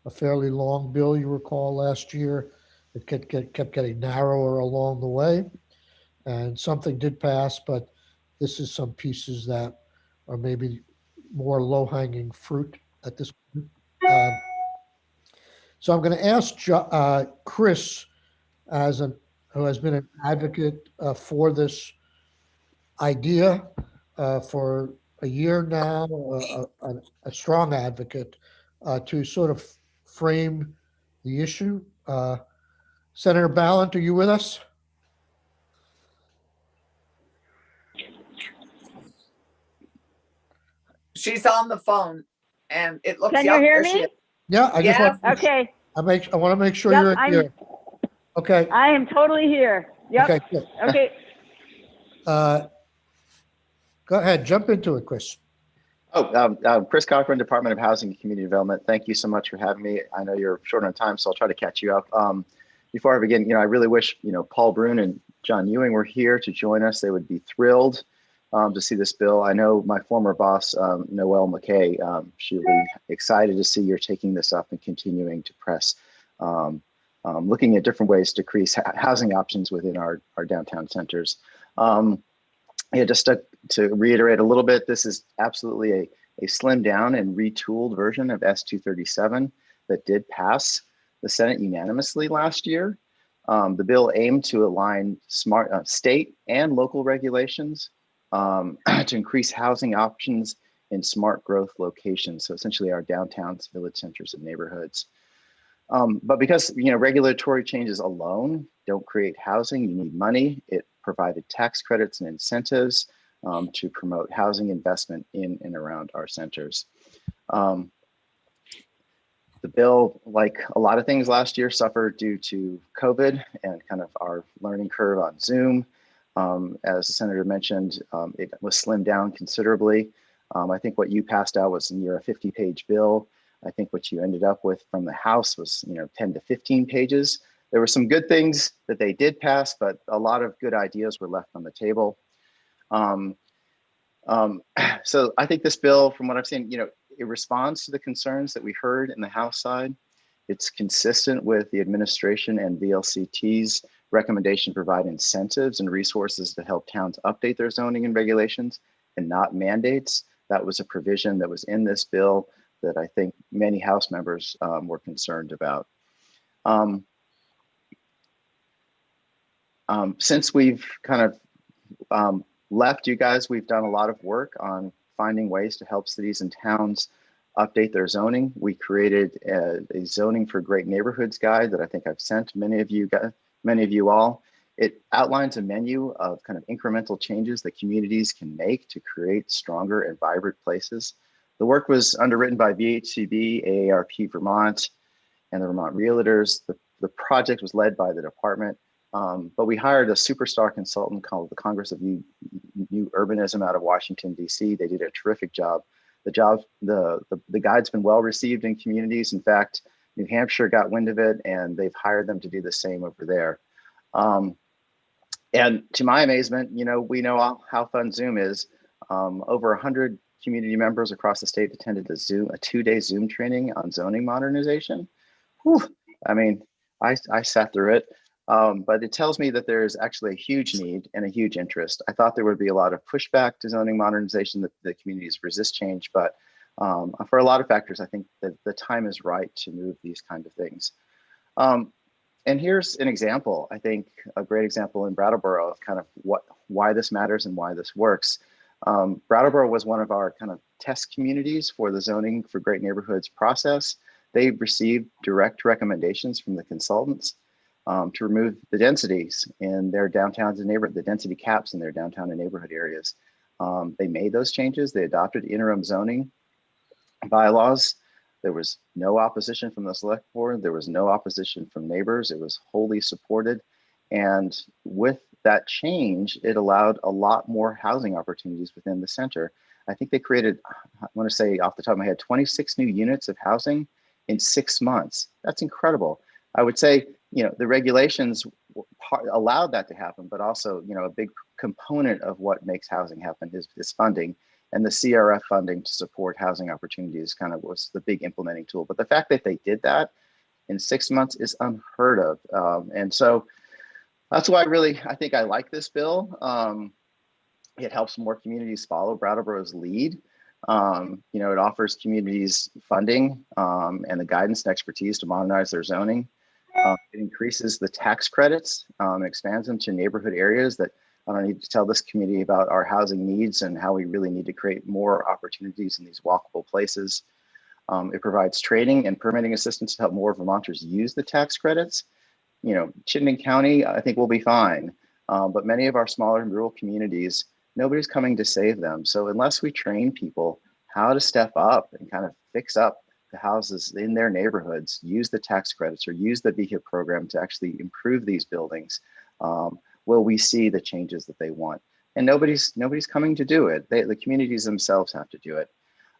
Speaker 1: fairly long bill, you recall, last year. It kept getting narrower along the way, and something did pass, but this is some pieces that are maybe more low-hanging fruit at this point. So I'm going to ask Chris, who has been an advocate for this idea for a year now, a strong advocate, to sort of frame the issue. Senator Ballant, are you with us?
Speaker 3: She's on the phone and it looks.
Speaker 6: Can you
Speaker 3: yep,
Speaker 6: hear
Speaker 3: there she
Speaker 6: me?
Speaker 3: is.
Speaker 1: Yeah, I just
Speaker 3: Yes.
Speaker 1: want
Speaker 6: Okay.
Speaker 1: I want to make sure
Speaker 6: Yep,
Speaker 1: you're here. Okay.
Speaker 6: I am totally here. Yep.
Speaker 1: Okay. Good.
Speaker 6: Okay.
Speaker 1: Go ahead. Jump into it, Chris.
Speaker 7: Chris Cochran, Department of Housing and Community Development. Thank you so much for having me. I know you're short on time, so I'll try to catch you up. Before I begin, I really wish, Paul Brune and John Ewing were here to join us. They would be thrilled to see this bill. I know my former boss, Noelle McKay, she'll be excited to see you're taking this up and continuing to press, looking at different ways to increase housing options within our downtown centers. Just to reiterate a little bit, this is absolutely a slimmed down and retooled version of S237 that did pass the Senate unanimously last year. The bill aimed to align smart state and local regulations to increase housing options in smart growth locations. So essentially our downtowns, village centers, and neighborhoods. But because regulatory changes alone don't create housing, you need money. It provided tax credits and incentives to promote housing investment in and around our centers. The bill, like a lot of things last year, suffered due to COVID and kind of our learning curve on Zoom. As the senator mentioned, it was slimmed down considerably. I think what you passed out was near a 50-page bill. I think what you ended up with from the House was 10 to 15 pages. There were some good things that they did pass, but a lot of good ideas were left on the table. So I think this bill, from what I've seen, it responds to the concerns that we heard in the House side. It's consistent with the administration and VLCT's recommendation to provide incentives and resources to help towns update their zoning and regulations and not mandates. That was a provision that was in this bill that I think many House members were concerned about. Since we've kind of left you guys, we've done a lot of work on finding ways to help cities and towns update their zoning. We created a zoning for great neighborhoods guide that I think I've sent many of you all. It outlines a menu of kind of incremental changes that communities can make to create stronger and vibrant places. The work was underwritten by VHCB, AARP Vermont, and the Vermont Realtors. The project was led by the department, but we hired a superstar consultant called the Congress of New Urbanism out of Washington, DC. They did a terrific job. The guide's been well received in communities. In fact, New Hampshire got wind of it and they've hired them to do the same over there. And to my amazement, we know how fun Zoom is. Over 100 community members across the state attended a 2-day Zoom training on zoning modernization. Whew. I mean, I sat through it, but it tells me that there is actually a huge need and a huge interest. I thought there would be a lot of pushback to zoning modernization, that the communities resist change, but for a lot of factors, I think that the time is right to move these kind of things. And here's an example, I think a great example in Brattleboro of kind of why this matters and why this works. Brattleboro was one of our kind of test communities for the zoning for great neighborhoods process. They received direct recommendations from the consultants to remove the densities in their downtowns and neighborhood, the density caps in their downtown and neighborhood areas. They made those changes. They adopted interim zoning bylaws. There was no opposition from the select board. There was no opposition from neighbors. It was wholly supported. And with that change, it allowed a lot more housing opportunities within the center. I think they created, I want to say off the top of my head, 26 new units of housing in 6 months. That's incredible. I would say, the regulations allowed that to happen, but also, a big component of what makes housing happen is funding. And the CRF funding to support housing opportunities kind of was the big implementing tool. But the fact that they did that in 6 months is unheard of. And so that's why I think I like this bill. It helps more communities follow Brattleboro's lead. It offers communities funding and the guidance and expertise to modernize their zoning. It increases the tax credits, expands them to neighborhood areas that I don't need to tell this community about our housing needs and how we really need to create more opportunities in these walkable places. It provides training and permitting assistance to help more Vermonters use the tax credits. Chittenden County, I think, will be fine. But many of our smaller and rural communities, nobody's coming to save them. So unless we train people how to step up and kind of fix up the houses in their neighborhoods, use the tax credits or use the VHIP program to actually improve these buildings, will we see the changes that they want? And nobody's coming to do it. The communities themselves have to do it.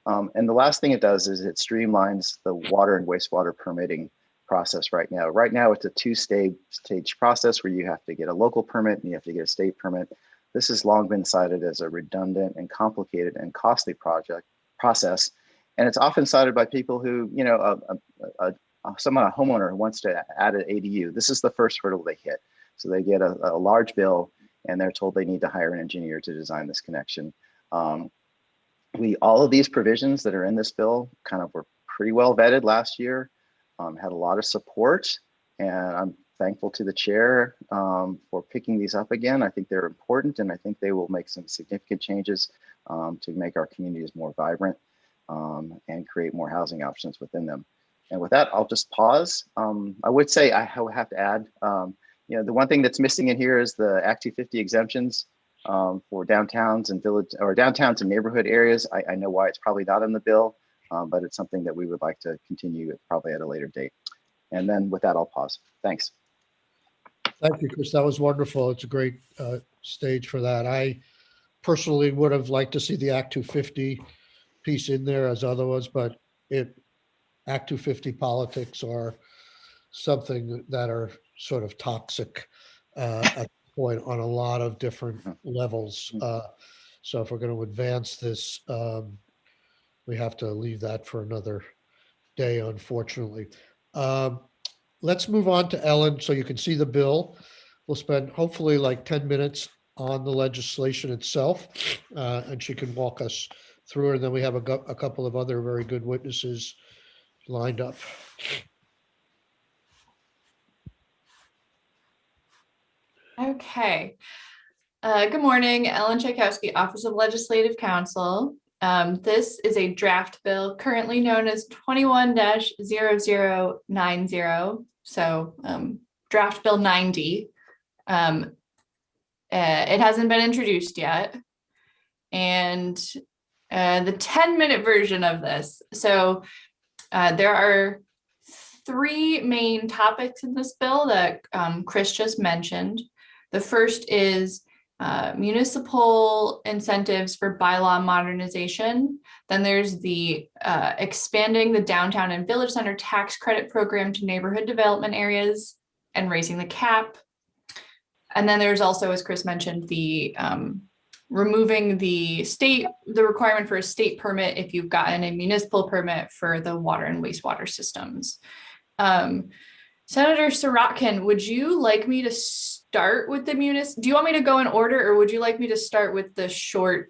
Speaker 7: And the last thing it does is it streamlines the water and wastewater permitting process right now. Right now, it's a two-stage process where you have to get a local permit and you have to get a state permit. This has long been cited as a redundant and complicated and costly process. And it's often cited by people who, a homeowner who wants to add an ADU. This is the first hurdle they hit. So they get a large bill and they're told they need to hire an engineer to design this connection. All of these provisions that are in this bill kind of were pretty well vetted last year, had a lot of support, and I'm thankful to the chair for picking these up again. I think they're important, and I think they will make some significant changes to make our communities more vibrant and create more housing options within them. And with that, I'll just pause. I would say I have to add, the one thing that's missing in here is the Act 250 exemptions for downtowns and downtowns and neighborhood areas. I know why it's probably not in the bill, but it's something that we would like to continue probably at a later date. And then with that, I'll pause. Thanks.
Speaker 1: Thank you, Chris. That was wonderful. It's a great stage for that. I personally would have liked to see the Act 250 piece in there as other ones, but Act 250 politics are something that are sort of toxic at this point on a lot of different levels. So if we're going to advance this, we have to leave that for another day, unfortunately. Let's move on to Ellen so you can see the bill. We'll spend hopefully like 10 minutes on the legislation itself, and she can walk us through it. And then we have a couple of other very good witnesses lined up.
Speaker 8: Okay. Good morning, Ellen Tchaikovsky, Office of Legislative Counsel. This is a draft bill currently known as 21-0090. So draft bill 90. It hasn't been introduced yet. And the 10-minute version of this. So there are three main topics in this bill that Chris just mentioned. The first is municipal incentives for bylaw modernization. Then there's the expanding the downtown and village center tax credit program to neighborhood development areas and raising the cap. And then there's also, as Chris mentioned, the removing the requirement for a state permit if you've gotten a municipal permit for the water and wastewater systems. Senator Sirotkin, would you like me to start with the do you want me to go in order, or would you like me to start with the shorter?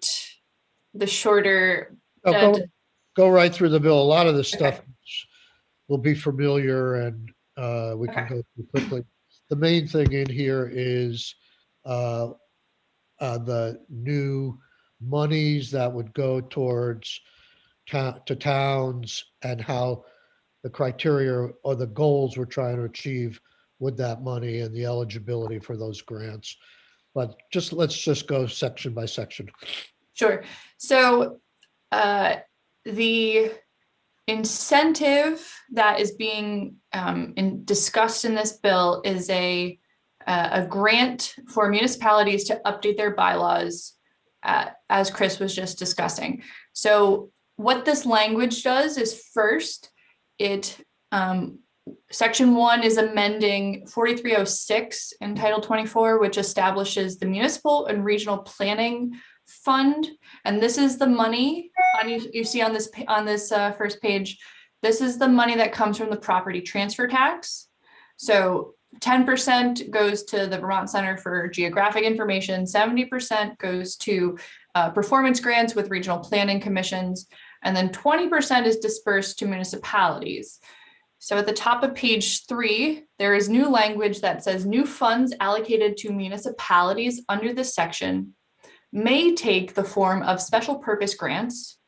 Speaker 1: Go right through the bill. A lot of this stuff will be familiar, and we can go through quickly. The main thing in here is the new monies that would go towards to towns and how the criteria or the goals we're trying to achieve with that money and the eligibility for those grants. But let's just go section by section.
Speaker 8: Sure. So the incentive that is being discussed in this bill is a grant for municipalities to update their bylaws, as Chris was just discussing. So what this language does is, first, Section 1 is amending 4306 in Title 24, which establishes the Municipal and Regional Planning Fund. And this is the money you see on this first page. This is the money that comes from the property transfer tax. So 10% goes to the Vermont Center for Geographic Information, 70% goes to performance grants with regional planning commissions, and then 20% is dispersed to municipalities. So at the top of page 3, there is new language that says new funds allocated to municipalities under this section may take the form of special purpose grants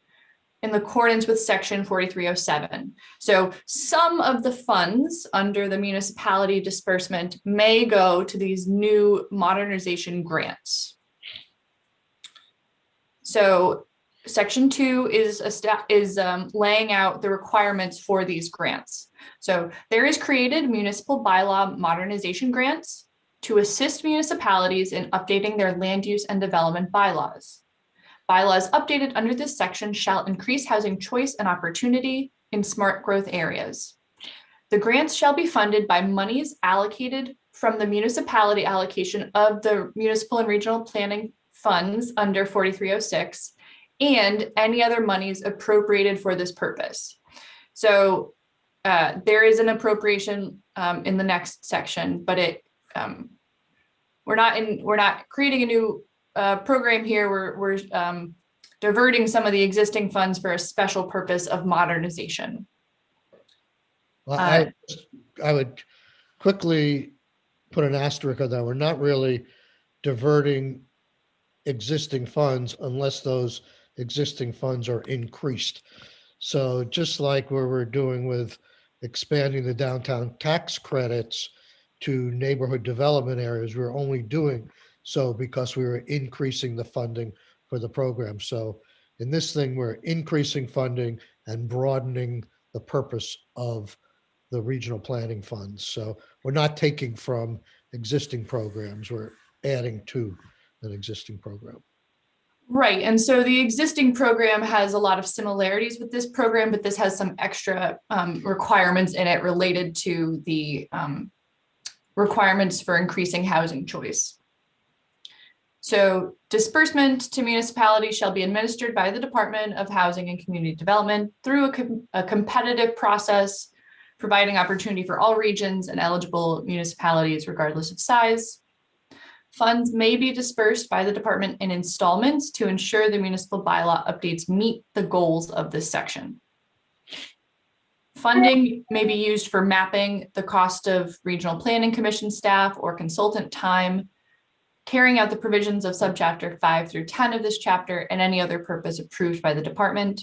Speaker 8: in accordance with section 4307. So some of the funds under the municipality disbursement may go to these new modernization grants. So section 2 is laying out the requirements for these grants. So there is created municipal bylaw modernization grants to assist municipalities in updating their land use and development bylaws. Bylaws updated under this section shall increase housing choice and opportunity in smart growth areas. The grants shall be funded by monies allocated from the municipality allocation of the municipal and regional planning funds under 4306 and any other monies appropriated for this purpose. So there is an appropriation in the next section, but we're not creating a new program here. We're diverting some of the existing funds for a special purpose of modernization.
Speaker 1: Well, I would quickly put an asterisk on that. We're not really diverting existing funds unless those existing funds are increased. So just like where we're doing with expanding the downtown tax credits to neighborhood development areas, we're only doing so because we were increasing the funding for the program. So in this thing, we're increasing funding and broadening the purpose of the regional planning funds. So we're not taking from existing programs, we're adding to an existing program.
Speaker 8: Right, and so the existing program has a lot of similarities with this program, but this has some extra requirements in it related to the requirements for increasing housing choice. So disbursement to municipalities shall be administered by the Department of Housing and Community Development through a competitive process, providing opportunity for all regions and eligible municipalities regardless of size. Funds may be dispersed by the department in installments to ensure the municipal bylaw updates meet the goals of this section. Funding may be used for mapping the cost of regional planning commission staff or consultant time, carrying out the provisions of subchapter 5 through 10 of this chapter, and any other purpose approved by the department.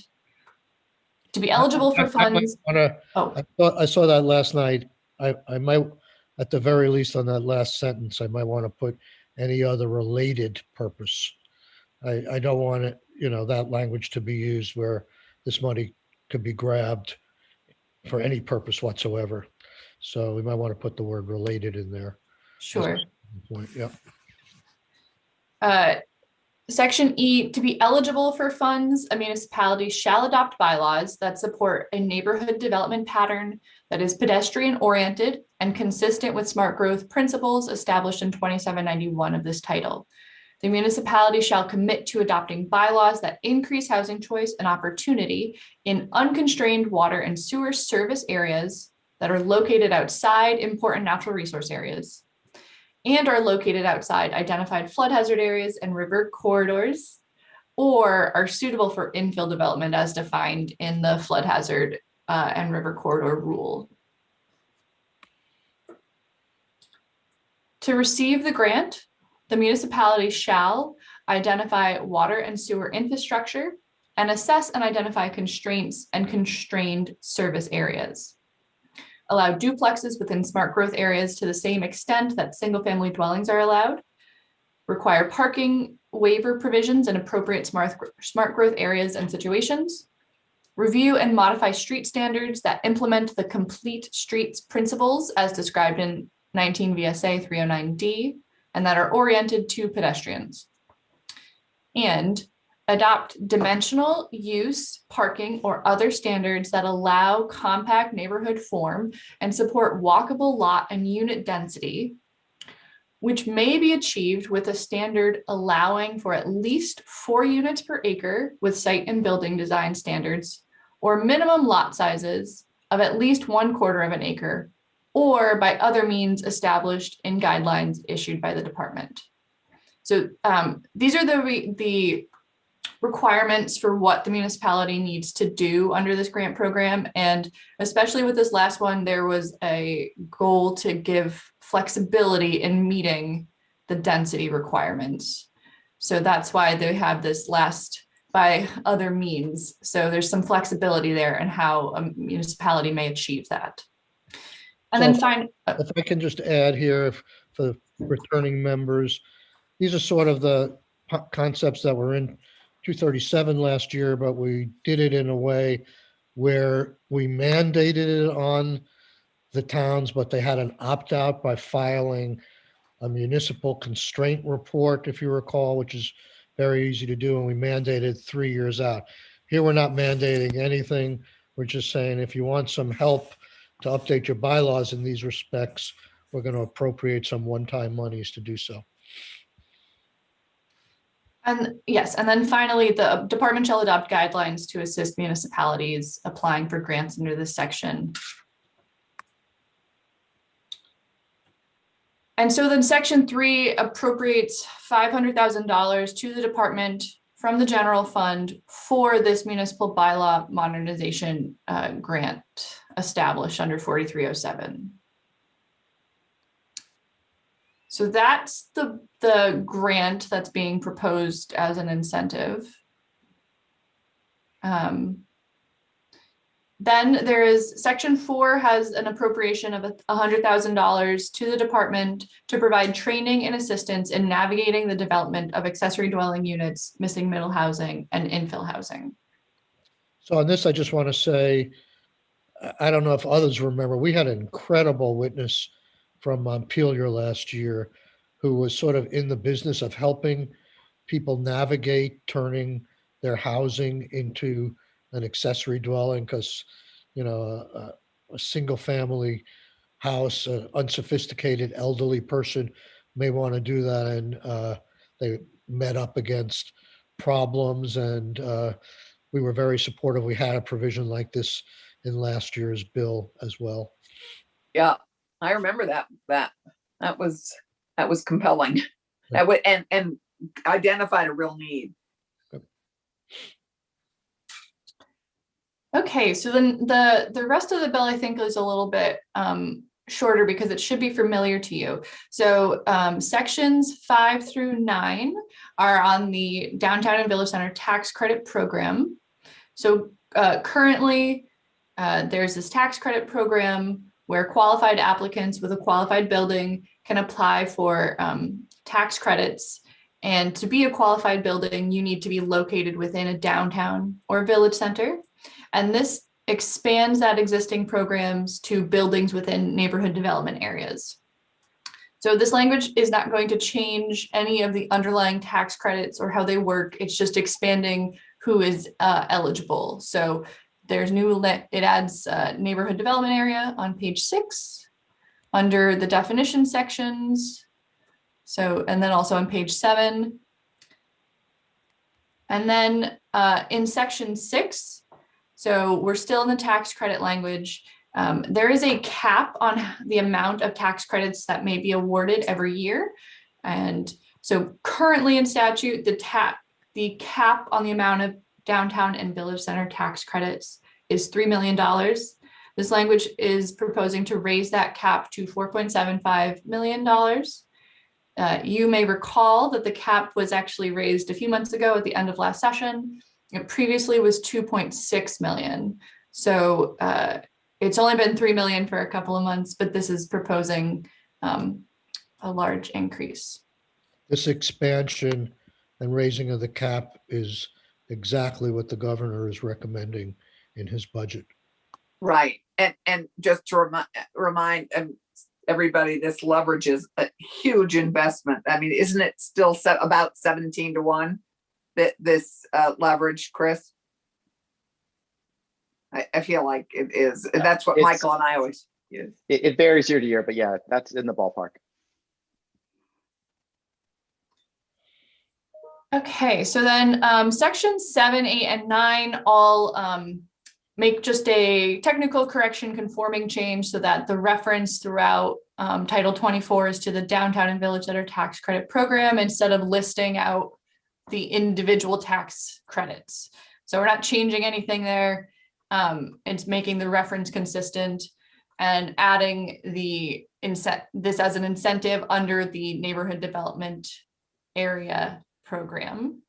Speaker 8: To be eligible for funds.
Speaker 1: I saw that last night. I might, at the very least on that last sentence, I might want to put any other related purpose. I don't want it, that language to be used where this money could be grabbed for any purpose whatsoever. So we might want to put the word related in there.
Speaker 8: Sure.
Speaker 1: Yeah.
Speaker 8: Section E, to be eligible for funds, a municipality shall adopt bylaws that support a neighborhood development pattern that is pedestrian oriented and consistent with smart growth principles established in 2791 of this title. The municipality shall commit to adopting bylaws that increase housing choice and opportunity in unconstrained water and sewer service areas that are located outside important natural resource areas and are located outside identified flood hazard areas and river corridors, or are suitable for infill development as defined in the flood hazard and river corridor rule. To receive the grant, the municipality shall identify water and sewer infrastructure and assess and identify constraints and constrained service areas. Allow duplexes within smart growth areas to the same extent that single-family dwellings are allowed. Require parking waiver provisions in appropriate smart growth areas and situations. Review and modify street standards that implement the complete streets principles as described in 19 VSA 309D and that are oriented to pedestrians. And adopt dimensional use, parking, or other standards that allow compact neighborhood form and support walkable lot and unit density, which may be achieved with a standard allowing for at least 4 units per acre with site and building design standards, or minimum lot sizes of at least 1/4 of an acre, or by other means established in guidelines issued by the department. So these are the requirements for what the municipality needs to do under this grant program. And especially with this last one, there was a goal to give flexibility in meeting the density requirements. So that's why they have this last by other means. So there's some flexibility there in how a municipality may achieve that. And
Speaker 1: So
Speaker 8: then finally,
Speaker 1: If I can just add here for the returning members, these are sort of the concepts that were in 237 last year, but we did it in a way where we mandated it on the towns, but they had an opt-out by filing a municipal constraint report, if you recall, which is very easy to do, and we mandated 3 years out. Here, we're not mandating anything. We're just saying if you want some help to update your bylaws in these respects, we're going to appropriate some one-time monies to do so.
Speaker 8: and yes, and then finally, the department shall adopt guidelines to assist municipalities applying for grants under this section. And so then section 3 appropriates $500,000 to the department from the general fund for this municipal bylaw modernization grant established under 4307. So that's the grant that's being proposed as an incentive. Then there is section 4 has an appropriation of $100,000 to the department to provide training and assistance in navigating the development of accessory dwelling units, missing middle housing, and infill housing.
Speaker 1: So on this, I just want to say, I don't know if others remember, we had an incredible witness from Montpelier last year who was sort of in the business of helping people navigate turning their housing into an accessory dwelling, because, you know, a single family house, an unsophisticated elderly person may want to do that, and they met up against problems, and we were very supportive. We had a provision like this in last year's bill as well.
Speaker 3: Yeah, I remember that was compelling. That would and identified a real need.
Speaker 8: Okay, so then the rest of the bill, I think, is a little bit shorter because it should be familiar to you. So sections 5 through 9 are on the Downtown and Village Center tax credit program. So currently, there's this tax credit program where qualified applicants with a qualified building can apply for tax credits. And to be a qualified building, you need to be located within a downtown or village center. And this expands that existing programs to buildings within neighborhood development areas. So this language is not going to change any of the underlying tax credits or how they work. It's just expanding who is eligible. So there's it adds neighborhood development area on page 6 under the definition sections. So, and then also on page 7. And then in section 6, so we're still in the tax credit language. There is a cap on the amount of tax credits that may be awarded every year. And so currently in statute, the cap on the amount of downtown and village center tax credits is $3 million. This language is proposing to raise that cap to $4.75 million. You may recall that the cap was actually raised a few months ago at the end of last session. It previously was 2.6 million. So it's only been 3 million for a couple of months, but this is proposing a large increase.
Speaker 1: This expansion and raising of the cap is exactly what the governor is recommending in his budget.
Speaker 3: Right. And just to remind everybody, this leverage is a huge investment. I mean, isn't it still about 17 to 1? This leverage, Chris? I feel like it is. That's what Michael and I always use.
Speaker 7: It varies year to year, but yeah, that's in the ballpark.
Speaker 8: Okay, so then sections 7, 8, and 9 all make just a technical correction conforming change so that the reference throughout Title 24 is to the downtown and village center tax credit program instead of listing out the individual tax credits. So we're not changing anything there. It's making the reference consistent and adding this as an incentive under the neighborhood development area program.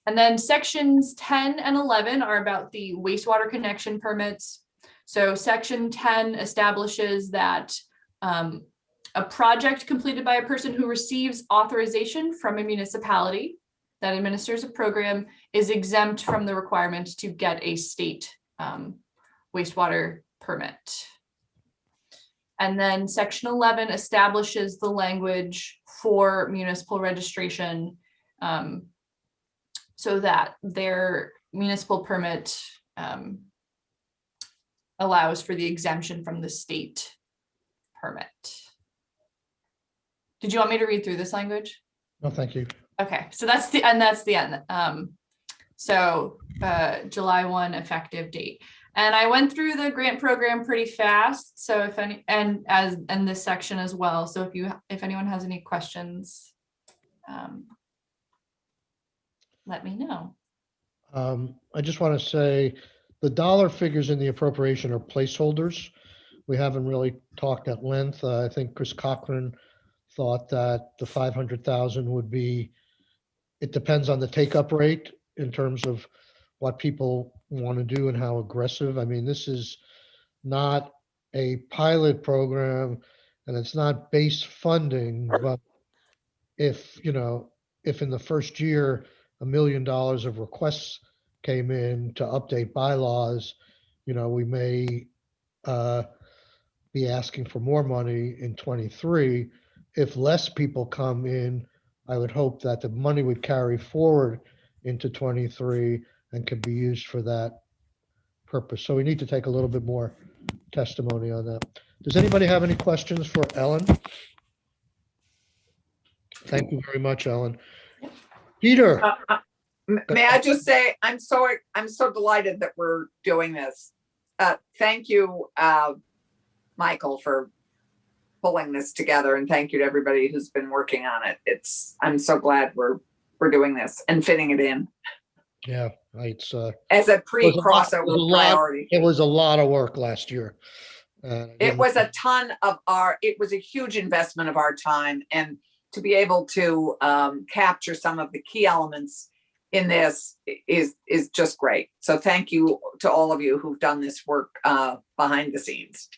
Speaker 8: And then sections 10 and 11 are about the wastewater connection permits. So section 10 establishes that a project completed by a person who receives authorization from a municipality that administers a program is exempt from the requirement to get a state wastewater permit. And then section 11 establishes the language for municipal registration so that their municipal permit allows for the exemption from the state permit. Did you want me to read through this language?
Speaker 1: No, thank you.
Speaker 8: Okay, so that's the end. So July 1 effective date. And I went through the grant program pretty fast. So if any, and this section as well. So if anyone has any questions, let me know.
Speaker 1: I just want to say the dollar figures in the appropriation are placeholders. We haven't really talked at length. I think Chris Cochran thought that the 500,000 would be, it depends on the take-up rate in terms of what people want to do and how aggressive. I mean, this is not a pilot program and it's not base funding, but if in the first year, $1 million of requests came in to update bylaws, we may be asking for more money in 23. If less people come in, I would hope that the money would carry forward into 23 and could be used for that purpose. So we need to take a little bit more testimony on that. Does anybody have any questions for Ellen? Thank you very much, Ellen. Peter.
Speaker 3: May I just say, I'm so delighted that we're doing this. Thank you, Michael, for pulling this together, and thank you to everybody who's been working on it. I'm so glad we're doing this and fitting it in.
Speaker 1: Yeah, it's
Speaker 3: as a pre-crossover priority.
Speaker 1: It was a lot of work last year.
Speaker 3: It was a huge investment of our time, and to be able to capture some of the key elements in this is just great. So thank you to all of you who've done this work behind the scenes.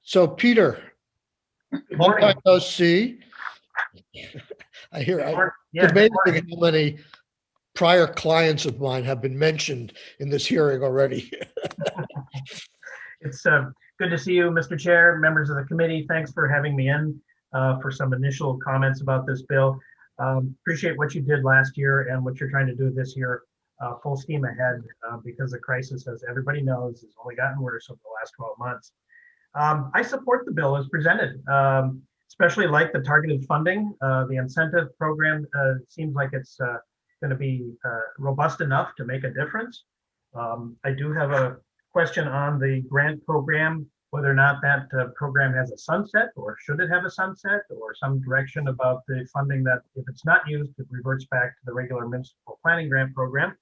Speaker 1: So Peter, long time no see. I hear it's amazing how many prior clients of mine have been mentioned in this hearing already.
Speaker 9: It's good to see you, Mr. Chair, members of the committee. Thanks for having me in for some initial comments about this bill. Appreciate what you did last year and what you're trying to do this year. Full steam ahead because the crisis, as everybody knows, has only gotten worse over the last 12 months. I support the bill as presented, especially like the targeted funding. The incentive program seems like it's going to be robust enough to make a difference. I do have a question on the grant program, whether or not that program has a sunset, or should it have a sunset, or some direction about the funding that if it's not used, it reverts back to the regular municipal planning grant program.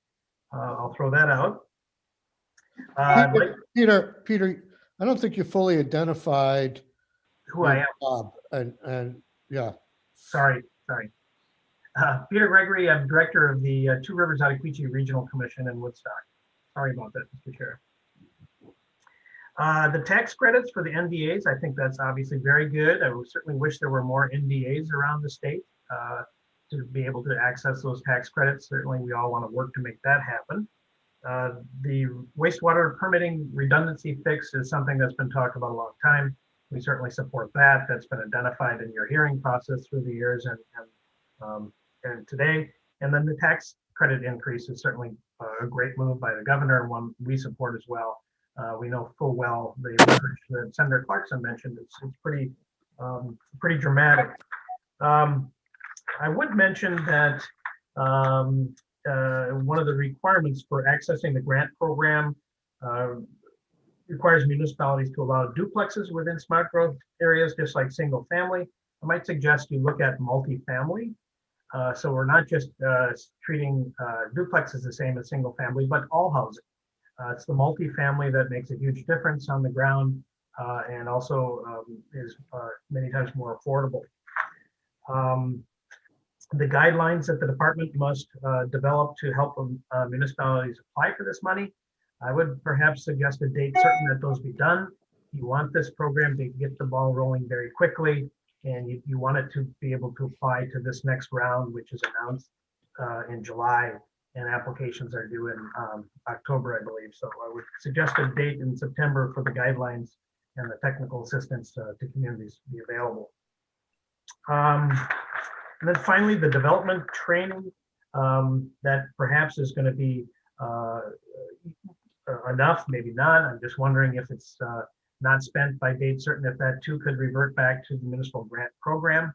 Speaker 9: I'll throw that out.
Speaker 1: Peter, I don't think you fully identified
Speaker 9: who I am.
Speaker 1: Bob, and yeah.
Speaker 9: Sorry. Peter Gregory, I'm director of the Two Rivers Ottaquechee Regional Commission in Woodstock. Sorry about that, Mr. Chair. The tax credits for the NDAs, I think that's obviously very good. I would certainly wish there were more NDAs around the state to be able to access those tax credits. Certainly we all want to work to make that happen. The wastewater permitting redundancy fix is something that's been talked about a long time. We certainly support that. That's been identified in your hearing process through the years and today. And then the tax credit increase is certainly a great move by the governor, and one we support as well. We know full well the leverage that Senator Clarkson mentioned. It's pretty dramatic. I would mention that one of the requirements for accessing the grant program requires municipalities to allow duplexes within smart growth areas, just like single family. I might suggest you look at multifamily. So we're not just treating duplexes the same as single family, but all housing. It's the multifamily that makes a huge difference on the ground and also is many times more affordable. The guidelines that the department must develop to help municipalities apply for this money, I would perhaps suggest a date certain that those be done. You want this program to get the ball rolling very quickly, and you want it to be able to apply to this next round, which is announced in July, and applications are due in October, I believe. So I would suggest a date in September for the guidelines and the technical assistance to communities be available. And then finally, the development training that perhaps is going to be enough, maybe not. I'm just wondering if it's not spent by date certain, if that too could revert back to the municipal grant program.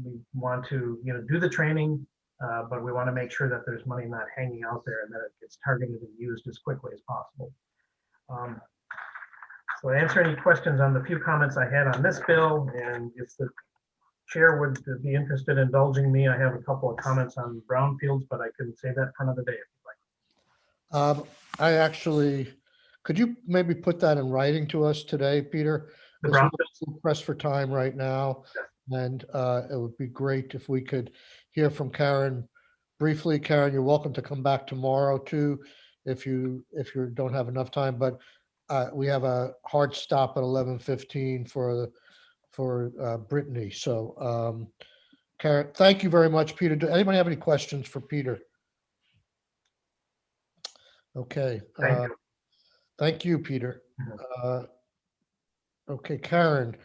Speaker 9: We want to, do the training, but we want to make sure that there's money not hanging out there and that it gets targeted and used as quickly as possible. So to answer any questions on the few comments I had on this bill, and if the chair would be interested in indulging me, I have a couple of comments on brownfields, but I can save that for another day if you'd like.
Speaker 1: I actually, could you maybe put that in writing to us today, Peter?
Speaker 9: The
Speaker 1: Because
Speaker 9: brownfields?
Speaker 1: we're pressed for time right now, and it would be great if we could hear from Karen briefly. Karen, you're welcome to come back tomorrow too, if you don't have enough time. But we have a hard stop at 11:15 for Brittany. So, Karen, thank you very much, Peter. Do anybody have any questions for Peter? Okay. Thank you, Peter. Okay, Karen,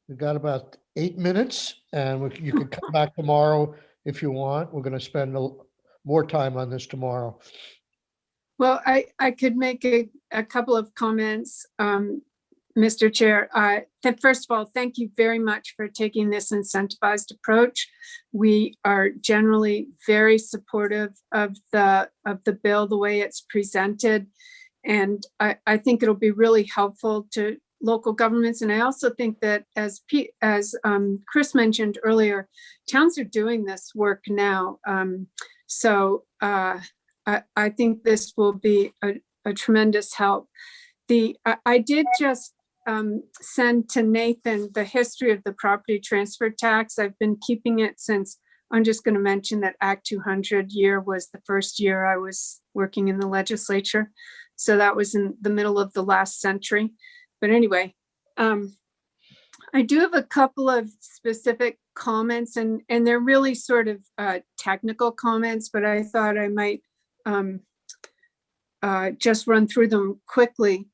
Speaker 1: we got about 8 minutes, and you can come back tomorrow if you want. We're going to spend more time on this tomorrow.
Speaker 10: Well, I could make a couple of comments, Mr. Chair. First of all, thank you very much for taking this incentivized approach. We are generally very supportive of the bill, the way it's presented. And I think it'll be really helpful to local governments. And I also think that as Chris mentioned earlier, towns are doing this work now. I think this will be a tremendous help. I did just send to Nathan the history of the property transfer tax. I've been keeping it since, I'm just going to mention that Act 200 year was the first year I was working in the legislature. So that was in the middle of the last century. But anyway, I do have a couple of specific comments, and they're really sort of technical comments, but I thought I might just run through them quickly.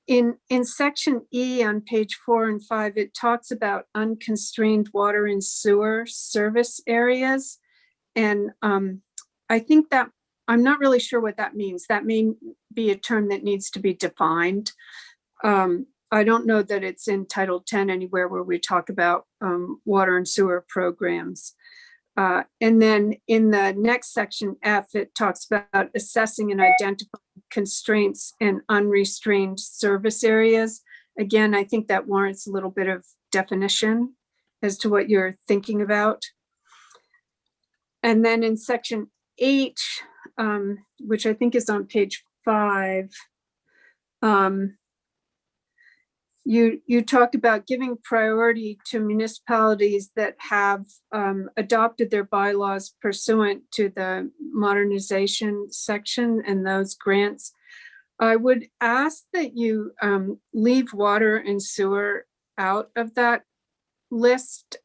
Speaker 10: In section E on page 4 and 5, it talks about unconstrained water and sewer service areas. And I think that, I'm not really sure what that means. That may be a term that needs to be defined. I don't know that it's in Title 10 anywhere where we talk about water and sewer programs. And then in the next section, F, it talks about assessing and identifying constraints and unrestrained service areas. Again, I think that warrants a little bit of definition as to what you're thinking about. And then in section H, which I think is on page 5, you talked about giving priority to municipalities that have adopted their bylaws pursuant to the modernization section and those grants. I would ask that you leave water and sewer out of that list.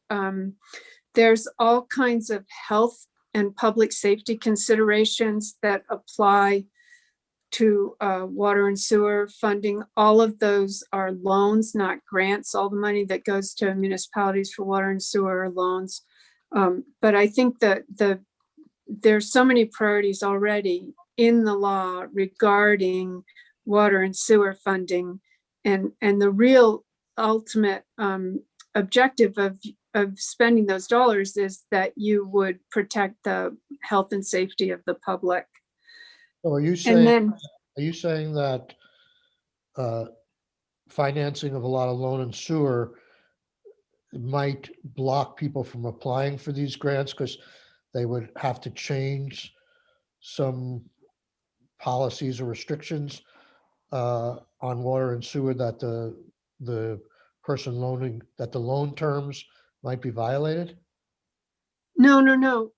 Speaker 10: There's all kinds of health and public safety considerations that apply to water and sewer funding. All of those are loans, not grants. All the money that goes to municipalities for water and sewer are loans. But I think that there's so many priorities already in the law regarding water and sewer funding, and the real ultimate objective of spending those dollars is that you would protect the health and safety of the public.
Speaker 1: So
Speaker 10: And
Speaker 1: are you saying that financing of a lot of loan and sewer might block people from applying for these grants because they would have to change some policies or restrictions on water and sewer that the person loaning, that the loan terms might be violated?
Speaker 10: No.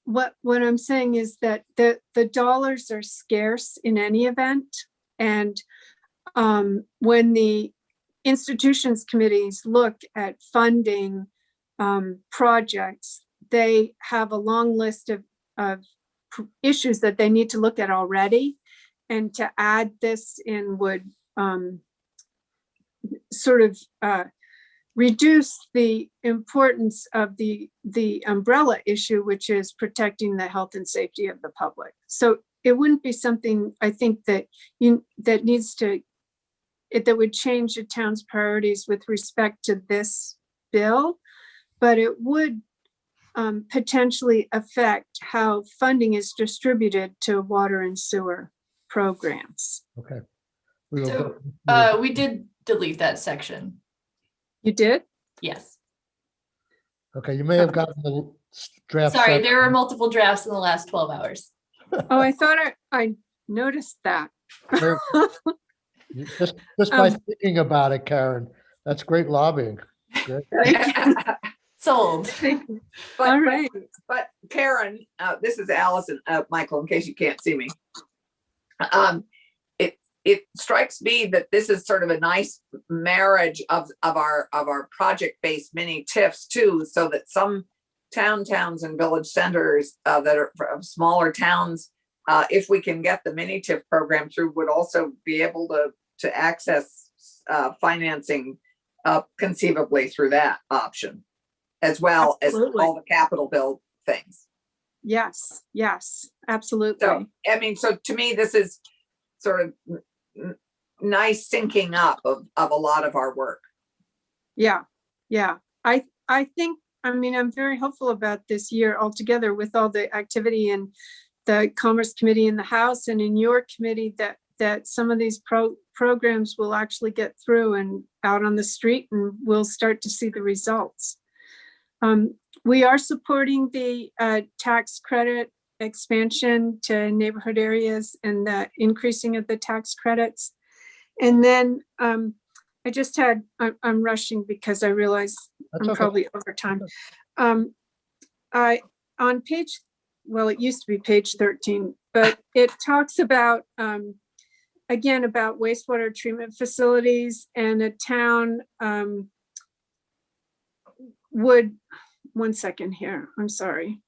Speaker 10: What I'm saying is that the dollars are scarce in any event. And when the institutions committees look at funding projects, they have a long list of issues that they need to look at already. And to add this in would sort of reduce the importance of the umbrella issue, which is protecting the health and safety of the public. So it wouldn't be something, I think, that that would change the town's priorities with respect to this bill, but it would potentially affect how funding is distributed to water and sewer programs.
Speaker 1: Okay.
Speaker 8: So we did delete that section.
Speaker 10: You did?
Speaker 8: Yes.
Speaker 1: Okay, you may have gotten the draft.
Speaker 8: Sorry, there were multiple drafts in the last 12 hours.
Speaker 10: Oh, I thought I noticed that.
Speaker 1: Just by thinking about it, Karen, that's great lobbying. Great.
Speaker 8: Sold.
Speaker 10: All right.
Speaker 3: But Karen, this is Allison, Michael, in case you can't see me. It strikes me that this is sort of a nice marriage of our project-based mini TIFs too, so that some towns and village centers that are of smaller towns, if we can get the mini TIF program through, would also be able to access financing conceivably through that option, as well
Speaker 10: Absolutely.
Speaker 3: as all the capital bill things.
Speaker 10: Yes, absolutely.
Speaker 3: So, I mean, so to me, this is sort of nice syncing up of a lot of our work.
Speaker 10: Yeah. I think, I mean, I'm very hopeful about this year altogether with all the activity in the Commerce Committee in the House and in your committee, that some of these programs will actually get through and out on the street, and we'll start to see the results. We are supporting the tax credit expansion to neighborhood areas and the increasing of the tax credits. And then I just had, I'm rushing because I realize I'm probably over time. On page, well, it used to be page 13, but it talks about, again, about wastewater treatment facilities, and a town would, one second here, I'm sorry.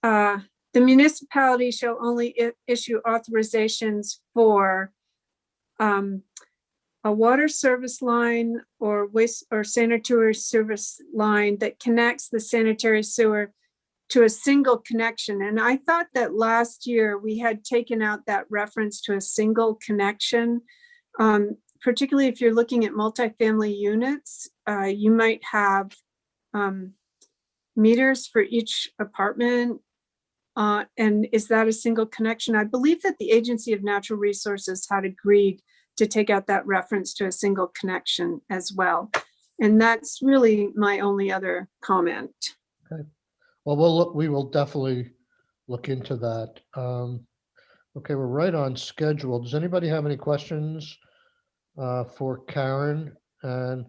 Speaker 10: The municipality shall only issue authorizations for a water service line or waste or sanitary service line that connects the sanitary sewer to a single connection. And I thought that last year we had taken out that reference to a single connection, particularly if you're looking at multifamily units. You might have meters for each apartment. And is that a single connection? I believe that the Agency of Natural Resources had agreed to take out that reference to a single connection as well. And that's really my only other comment.
Speaker 1: Okay. Well, we will definitely look into that. Okay, we're right on schedule. Does anybody have any questions for Karen? And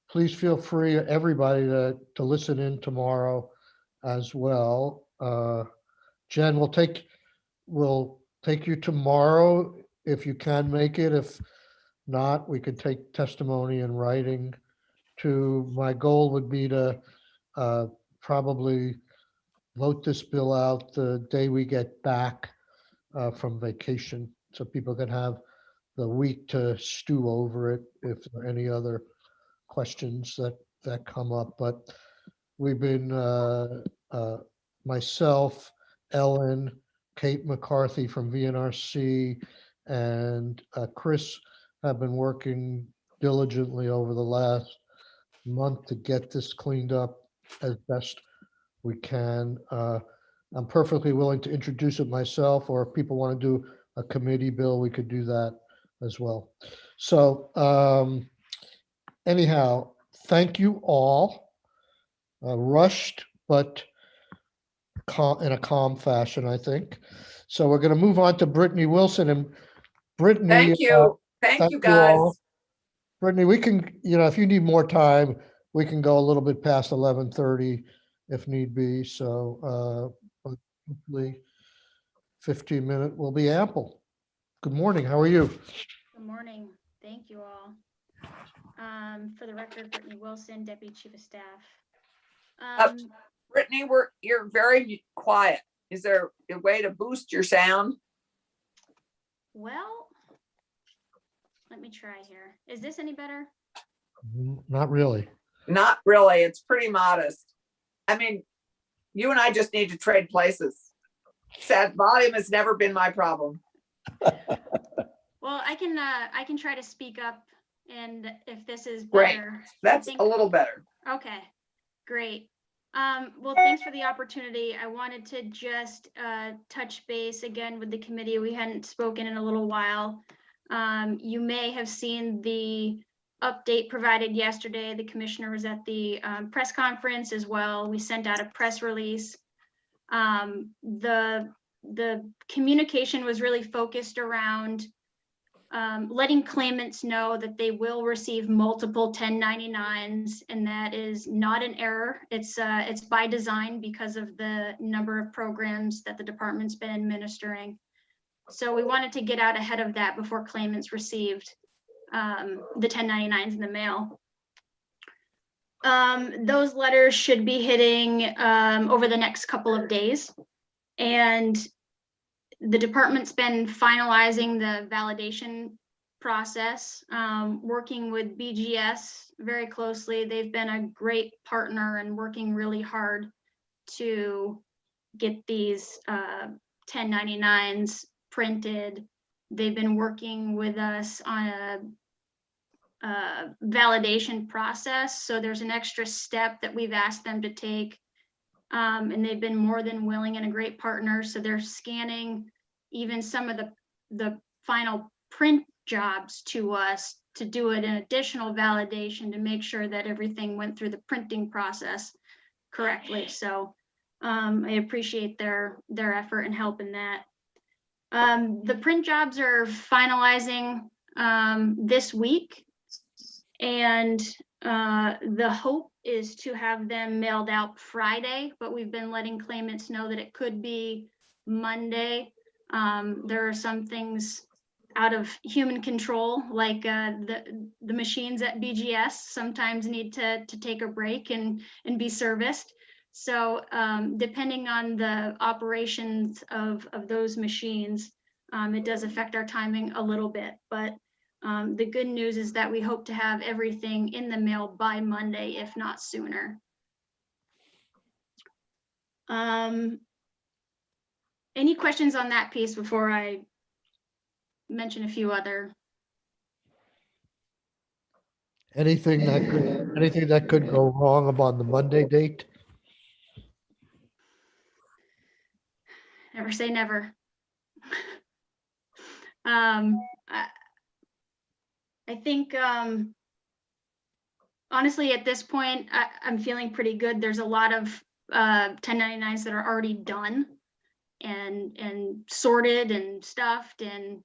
Speaker 1: please feel free, everybody, to listen in tomorrow as well. Jen, we'll take you tomorrow if you can make it. If not, we could take testimony in writing too. My goal would be to probably vote this bill out the day we get back from vacation, so people can have the week to stew over it if there are any other questions that come up. But we've been myself, Ellen, Kate McCarthy from VNRC, and Chris have been working diligently over the last month to get this cleaned up as best we can. I'm perfectly willing to introduce it myself, or if people want to do a committee bill, we could do that as well. So anyhow, thank you all. Rushed, but in a calm fashion, I think. So we're going to move on to Brittany Wilson. And Brittany,
Speaker 3: Thank you. Thank you, guys.
Speaker 1: all. Brittany, we can, if you need more time, we can go a little bit past 11:30 if need be. So but hopefully 15-minute will be ample. Good morning. How are you?
Speaker 11: Good morning. Thank you all. For the record, Brittany Wilson, Deputy Chief of Staff.
Speaker 3: Brittany, you're very quiet. Is there a way to boost your sound?
Speaker 11: Well, let me try here. Is this any better?
Speaker 1: Not really.
Speaker 3: Not really. It's pretty modest. I mean, you and I just need to trade places. Sad volume has never been my problem.
Speaker 11: Well, I can try to speak up, and if this is
Speaker 3: Great.
Speaker 11: better.
Speaker 3: That's a little better.
Speaker 11: Okay, great. Well, thanks for the opportunity. I wanted to just touch base again with the committee. We hadn't spoken in a little while. You may have seen the update provided yesterday. The commissioner was at the press conference as well. We sent out a press release. The communication was really focused around letting claimants know that they will receive multiple 1099s, and that is not an error. It's by design because of the number of programs that the department's been administering. So we wanted to get out ahead of that before claimants received the 1099s in the mail. Those letters should be hitting over the next couple of days, and the department's been finalizing the validation process, working with BGS very closely. They've been a great partner and working really hard to get these 1099s printed. They've been working with us on a validation process. So there's an extra step that we've asked them to take. And they've been more than willing and a great partner. So they're scanning even some of the final print jobs to us to do an additional validation to make sure that everything went through the printing process correctly. So I appreciate their effort and help in that. The print jobs are finalizing this week, and the hope is to have them mailed out Friday, but we've been letting claimants know that it could be Monday. There are some things out of human control, like the machines at BGS sometimes need to take a break and be serviced. So depending on the operations of those machines, it does affect our timing a little bit, but the good news is that we hope to have everything in the mail by Monday, if not sooner. Any questions on that piece before I mention a few other?
Speaker 1: Anything that could go wrong about the Monday date?
Speaker 11: Never say never. I think honestly at this point I'm feeling pretty good. There's a lot of 1099s that are already done and sorted and stuffed, and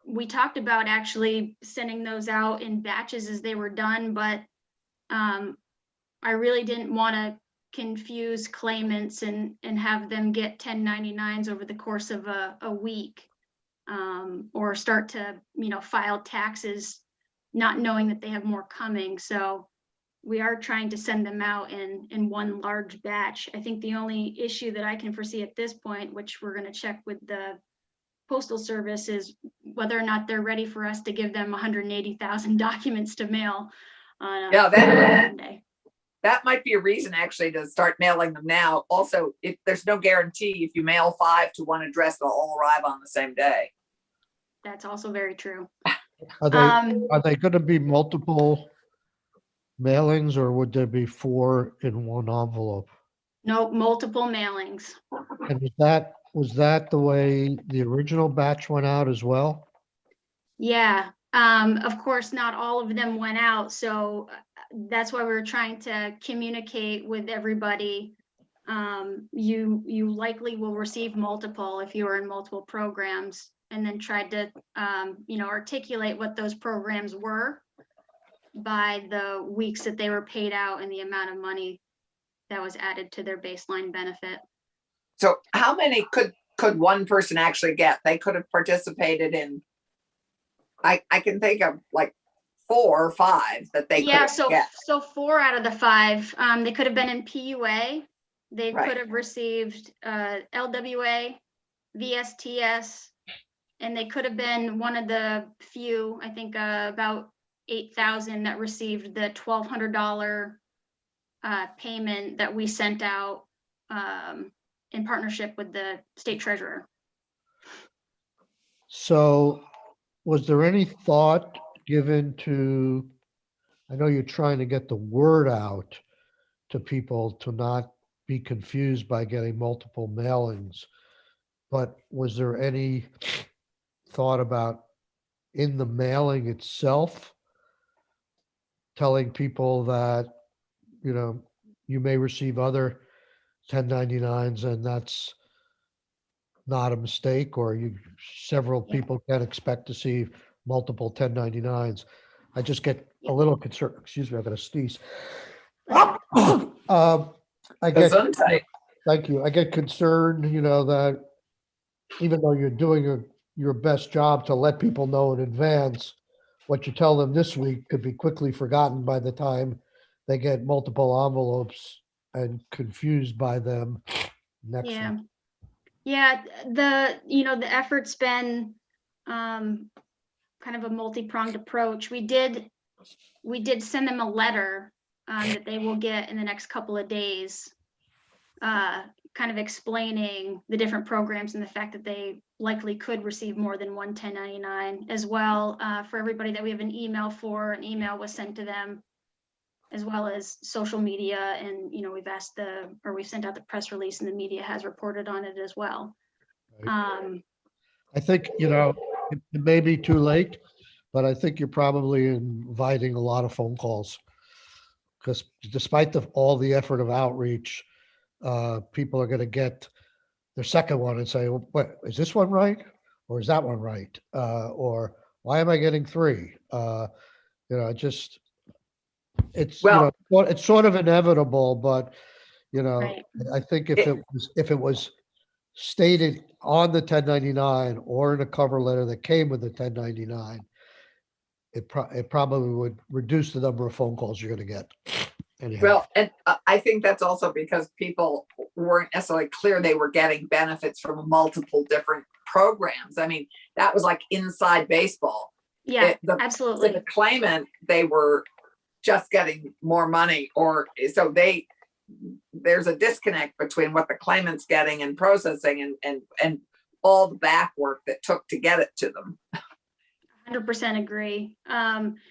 Speaker 11: we talked about actually sending those out in batches as they were done, but I really didn't want to confuse claimants and have them get 1099s over the course of a week, or start to file taxes not knowing that they have more coming. So we are trying to send them out in one large batch. I think the only issue that I can foresee at this point, which we're going to check with the Postal Service, is whether or not they're ready for us to give them 180,000 documents to mail on Monday.
Speaker 3: That might be a reason actually to start mailing them now. Also, there's no guarantee if you mail 5 to one address, they'll all arrive on the same day.
Speaker 11: That's also very true.
Speaker 1: Are they going to be multiple mailings, or would there be 4 in one envelope?
Speaker 11: No, multiple mailings.
Speaker 1: And was that the way the original batch went out as well?
Speaker 11: Yeah, of course, not all of them went out, so that's why we were trying to communicate with everybody. You likely will receive multiple if you are in multiple programs, and then tried to, articulate what those programs were by the weeks that they were paid out and the amount of money that was added to their baseline benefit.
Speaker 3: So how many could one person actually get? They could have participated in, I can think of like 4 or 5 that they
Speaker 11: Yeah,
Speaker 3: could get.
Speaker 11: so 4 out of the 5, they could have been in PUA. They
Speaker 3: Right.
Speaker 11: could have received LWA, VSTS, and they could have been one of the few, I think about 8,000 that received the $1,200 payment that we sent out in partnership with the state treasurer.
Speaker 1: So was there any thought given to, I know you're trying to get the word out to people to not be confused by getting multiple mailings, but was there any thought about in the mailing itself telling people that, you may receive other 1099s and that's not a mistake, or several people can expect to see multiple 1099s? I just get a little concerned. Excuse me, I'm gonna sneeze. I get,
Speaker 3: Gesundheit.
Speaker 1: thank you. I get concerned, that even though you're doing your best job to let people know in advance, what you tell them this week could be quickly forgotten by the time they get multiple envelopes and confused by them next week.
Speaker 11: Yeah, the effort's been kind of a multi-pronged approach. We did send them a letter that they will get in the next couple of days, kind of explaining the different programs and the fact that they likely could receive more than one 1099 as well. For everybody that we have an email for, an email was sent to them, as well as social media. And, we've sent out the press release and the media has reported on it as well.
Speaker 1: I think, it may be too late, but I think you're probably inviting a lot of phone calls. Because despite all the effort of outreach, people are going to get their second one and say, well, what, is this one right? Or is that one right? Or why am I getting 3? It's,
Speaker 3: Well-
Speaker 1: it's sort of inevitable, but,
Speaker 11: Right.
Speaker 1: I think if it was stated on the 1099 or in a cover letter that came with the 1099, it probably would reduce the number of phone calls you're going to get. Anyhow.
Speaker 3: Well, and I think that's also because people weren't necessarily clear they were getting benefits from multiple different programs. I mean, that was like inside baseball.
Speaker 11: Yeah,
Speaker 3: To
Speaker 11: absolutely.
Speaker 3: the claimant, they were just getting more money, or so there's a disconnect between what the claimant's getting and processing and all the back work that took to get it to them.
Speaker 11: 100% agree.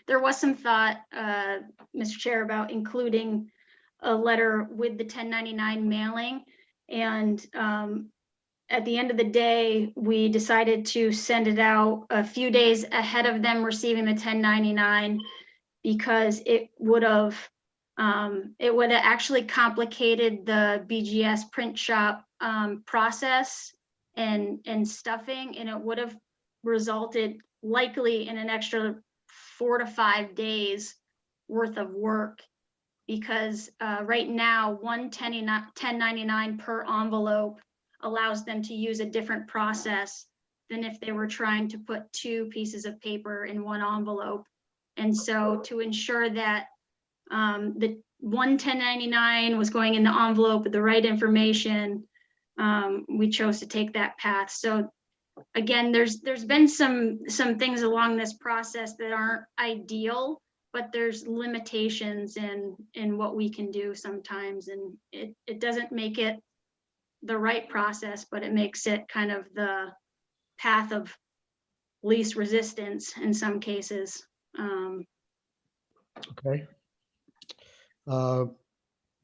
Speaker 11: There was some thought, Mr. Chair, about including a letter with the 1099 mailing. And at the end of the day, we decided to send it out a few days ahead of them receiving the 1099, because it would have actually complicated the BGS print shop process and stuffing, and it would have resulted likely in an extra 4 to 5 days worth of work, because right now, one 1099 per envelope allows them to use a different process than if they were trying to put 2 pieces of paper in one envelope. And so to ensure that the one 1099 was going in the envelope with the right information, we chose to take that path. So again, there's been some things along this process that aren't ideal, but there's limitations in what we can do sometimes. And it doesn't make it the right process, but it makes it kind of the path of least resistance in some cases.
Speaker 1: Okay. Do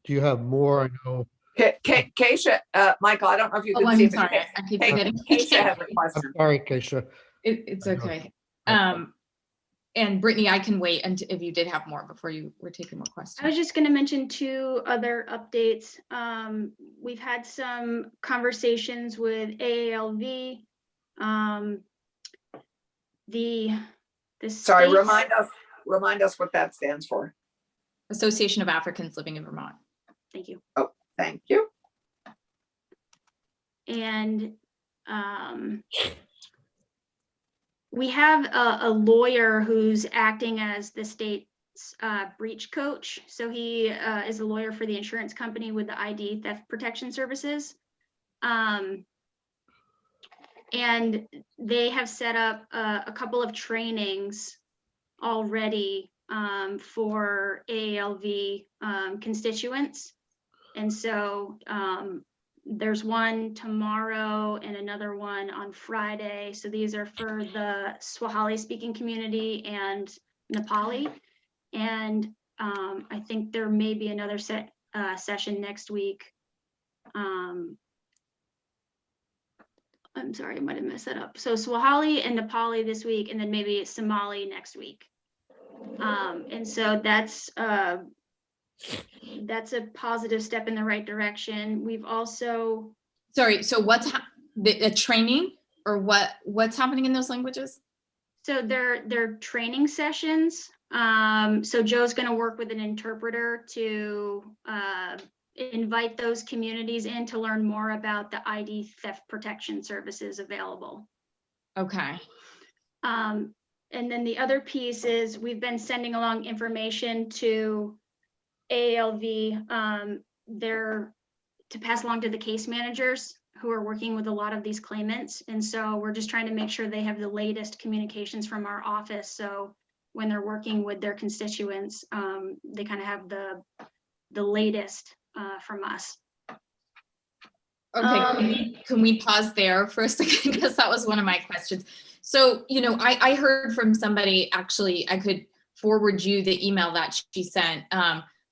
Speaker 1: you have more? I know.
Speaker 3: Keisha, Michael, I don't know if you
Speaker 4: Oh,
Speaker 3: can see.
Speaker 4: I'm
Speaker 3: but
Speaker 4: sorry. I keep forgetting.
Speaker 3: Keisha has a
Speaker 1: I'm
Speaker 3: question.
Speaker 1: sorry, Keisha.
Speaker 4: It's
Speaker 1: I know.
Speaker 4: okay. And Brittany, I can wait until if you did have more before you were taking more
Speaker 11: I
Speaker 4: questions.
Speaker 11: was just going to mention two other updates. We've had some conversations with AALV. The
Speaker 3: Sorry,
Speaker 11: states-
Speaker 3: remind us what that stands for.
Speaker 4: Association of Africans Living in Vermont.
Speaker 11: Thank you.
Speaker 3: Oh, thank you.
Speaker 11: And we have a lawyer who's acting as the state's breach coach. So he is a lawyer for the insurance company with the ID theft protection services. And they have set up a couple of trainings already for AALV constituents. And so there's one tomorrow and another one on Friday. So these are for the Swahili speaking community and Nepali. And I think there may be another session next week. I'm sorry, I might have messed that up. So Swahili and Nepali this week, and then maybe Somali next week. And so that's a positive step in the right direction. We've also.
Speaker 4: Sorry, so what's the training or what's happening in those languages?
Speaker 11: So they're training sessions. So Joe's going to work with an interpreter to invite those communities in to learn more about the ID theft protection services available.
Speaker 4: Okay.
Speaker 11: And then the other piece is we've been sending along information to AALV. They're to pass along to the case managers who are working with a lot of these claimants. And so we're just trying to make sure they have the latest communications from our office. So when they're working with their constituents, they kind of have the latest from us.
Speaker 4: Okay, can we pause there for a second? Because that was one of my questions. So, you know, I heard from somebody, actually, I could forward you the email that she sent,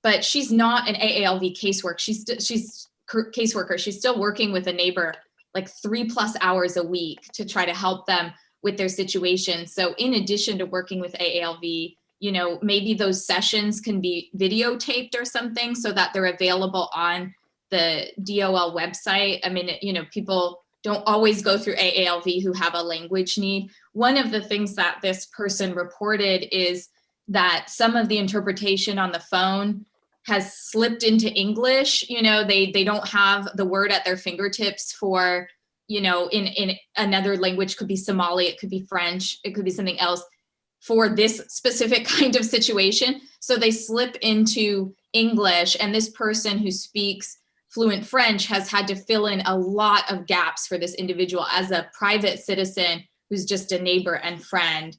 Speaker 4: but she's not an AALV caseworker. She's caseworker. She's still working with a neighbor like 3+ hours a week to try to help them with their situation. So in addition to working with AALV, you know, maybe those sessions can be videotaped or something so that they're available on the DOL website. I mean, you know, people don't always go through AALV who have a language need. One of the things that this person reported is that some of the interpretation on the phone has slipped into English. You know, they don't have the word at their fingertips for, you know, in another language, could be Somali, it could be French, it could be something else for this specific kind of situation. So they slip into English, and this person who speaks fluent French has had to fill in a lot of gaps for this individual as a private citizen who's just a neighbor and friend.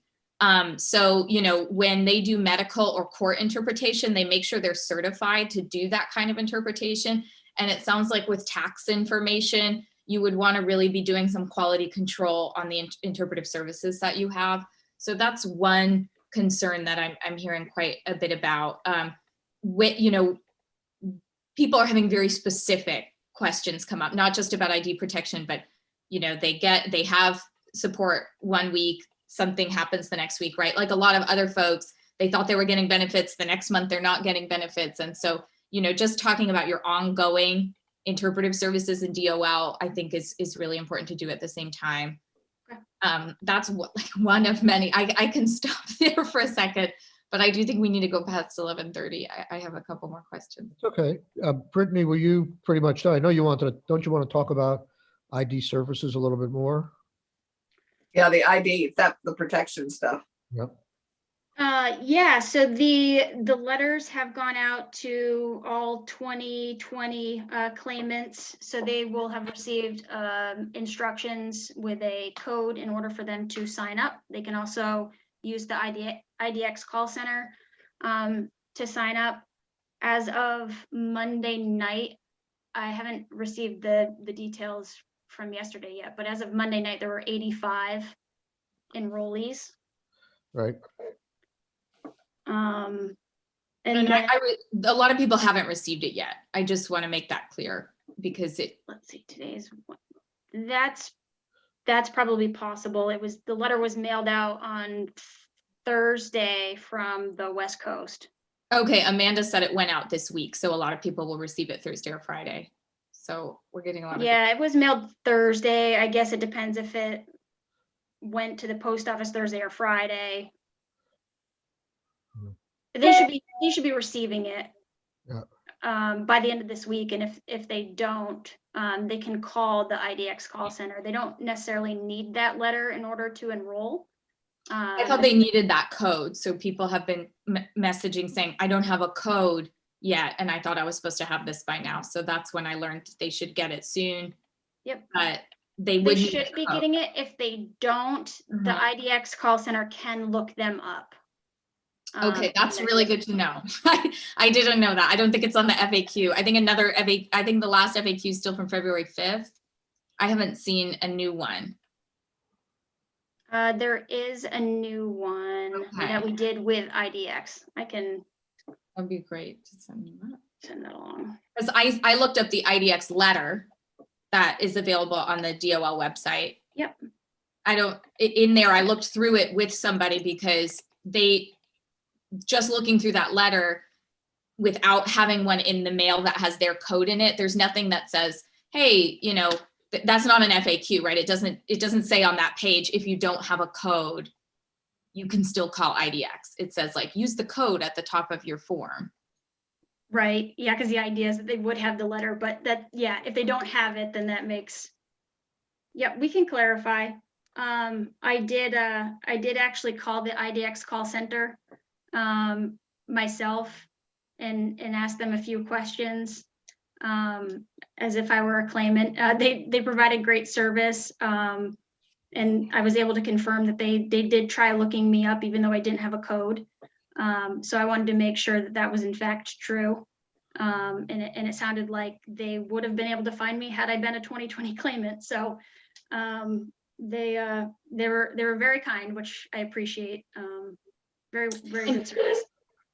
Speaker 4: So, you know, when they do medical or court interpretation, they make sure they're certified to do that kind of interpretation. And it sounds like with tax information, you would want to really be doing some quality control on the interpretive services that you have. So that's one concern that I'm hearing quite a bit about. You know, people are having very specific questions come up, not just about ID protection, but, you know, they have support one week, something happens the next week, right? Like a lot of other folks, they thought they were getting benefits, the next month they're not getting benefits. And so, you know, just talking about your ongoing interpretive services in DOL, I think is really important to do at the same time. That's one of many. I can stop there for a second, but I do think we need to go past 11:30. I have a couple more questions.
Speaker 1: Okay. Brittany, were you pretty much done? I know you don't you want to talk about ID services a little bit more?
Speaker 3: Yeah, the ID, the protection stuff.
Speaker 1: Yep.
Speaker 11: Yeah, so the letters have gone out to all 2020 claimants. So they will have received instructions with a code in order for them to sign up. They can also use the IDX call center to sign up. As of Monday night, I haven't received the details from yesterday yet, but as of Monday night, there were 85 enrollees.
Speaker 1: Right.
Speaker 11: And
Speaker 4: And
Speaker 11: then,
Speaker 4: a lot of people haven't received it yet. I just want to make that clear because
Speaker 11: let's see, that's probably possible. The letter was mailed out on Thursday from the West Coast.
Speaker 4: okay, Amanda said it went out this week, so a lot of people will receive it Thursday or Friday. So we're getting a lot of.
Speaker 11: Yeah, it was mailed Thursday. I guess it depends if it went to the post office Thursday or Friday. They should be receiving it by the end of this week. And if they don't, they can call the IDX call center. They don't necessarily need that letter in order to enroll.
Speaker 4: I thought they needed that code. So people have been messaging saying, I don't have a code yet. And I thought I was supposed to have this by now. So that's when I learned they should get it soon.
Speaker 11: Yep.
Speaker 4: But they
Speaker 11: They
Speaker 4: should
Speaker 11: should be getting it. If they don't, the IDX call center can look them up.
Speaker 4: Okay, that's really good to know. I didn't know that. I don't think it's on the FAQ. I think the last FAQ is still from February 5th. I haven't seen a new one.
Speaker 11: There is a new one that we did with IDX.
Speaker 4: That'd be great to send
Speaker 11: that along.
Speaker 4: Because I looked up the IDX letter that is available on the DOL website.
Speaker 11: Yep.
Speaker 4: In there, I looked through it with somebody because just looking through that letter without having one in the mail that has their code in it, there's nothing that says, hey, that's not an FAQ, right? It doesn't say on that page, if you don't have a code, you can still call IDX. It says like, use the code at the top of your form.
Speaker 11: Right. Yeah. Because the idea is that they would have the letter, but if they don't have it, then that makes, we can clarify. I did actually call the IDX call center myself and ask them a few questions as if I were a claimant. They provided great service, and I was able to confirm that they did try looking me up even though I didn't have a code. So I wanted to make sure that was in fact true. And it sounded like they would have been able to find me had I been a 2020 claimant. So they were very kind, which I appreciate. Very, very good service.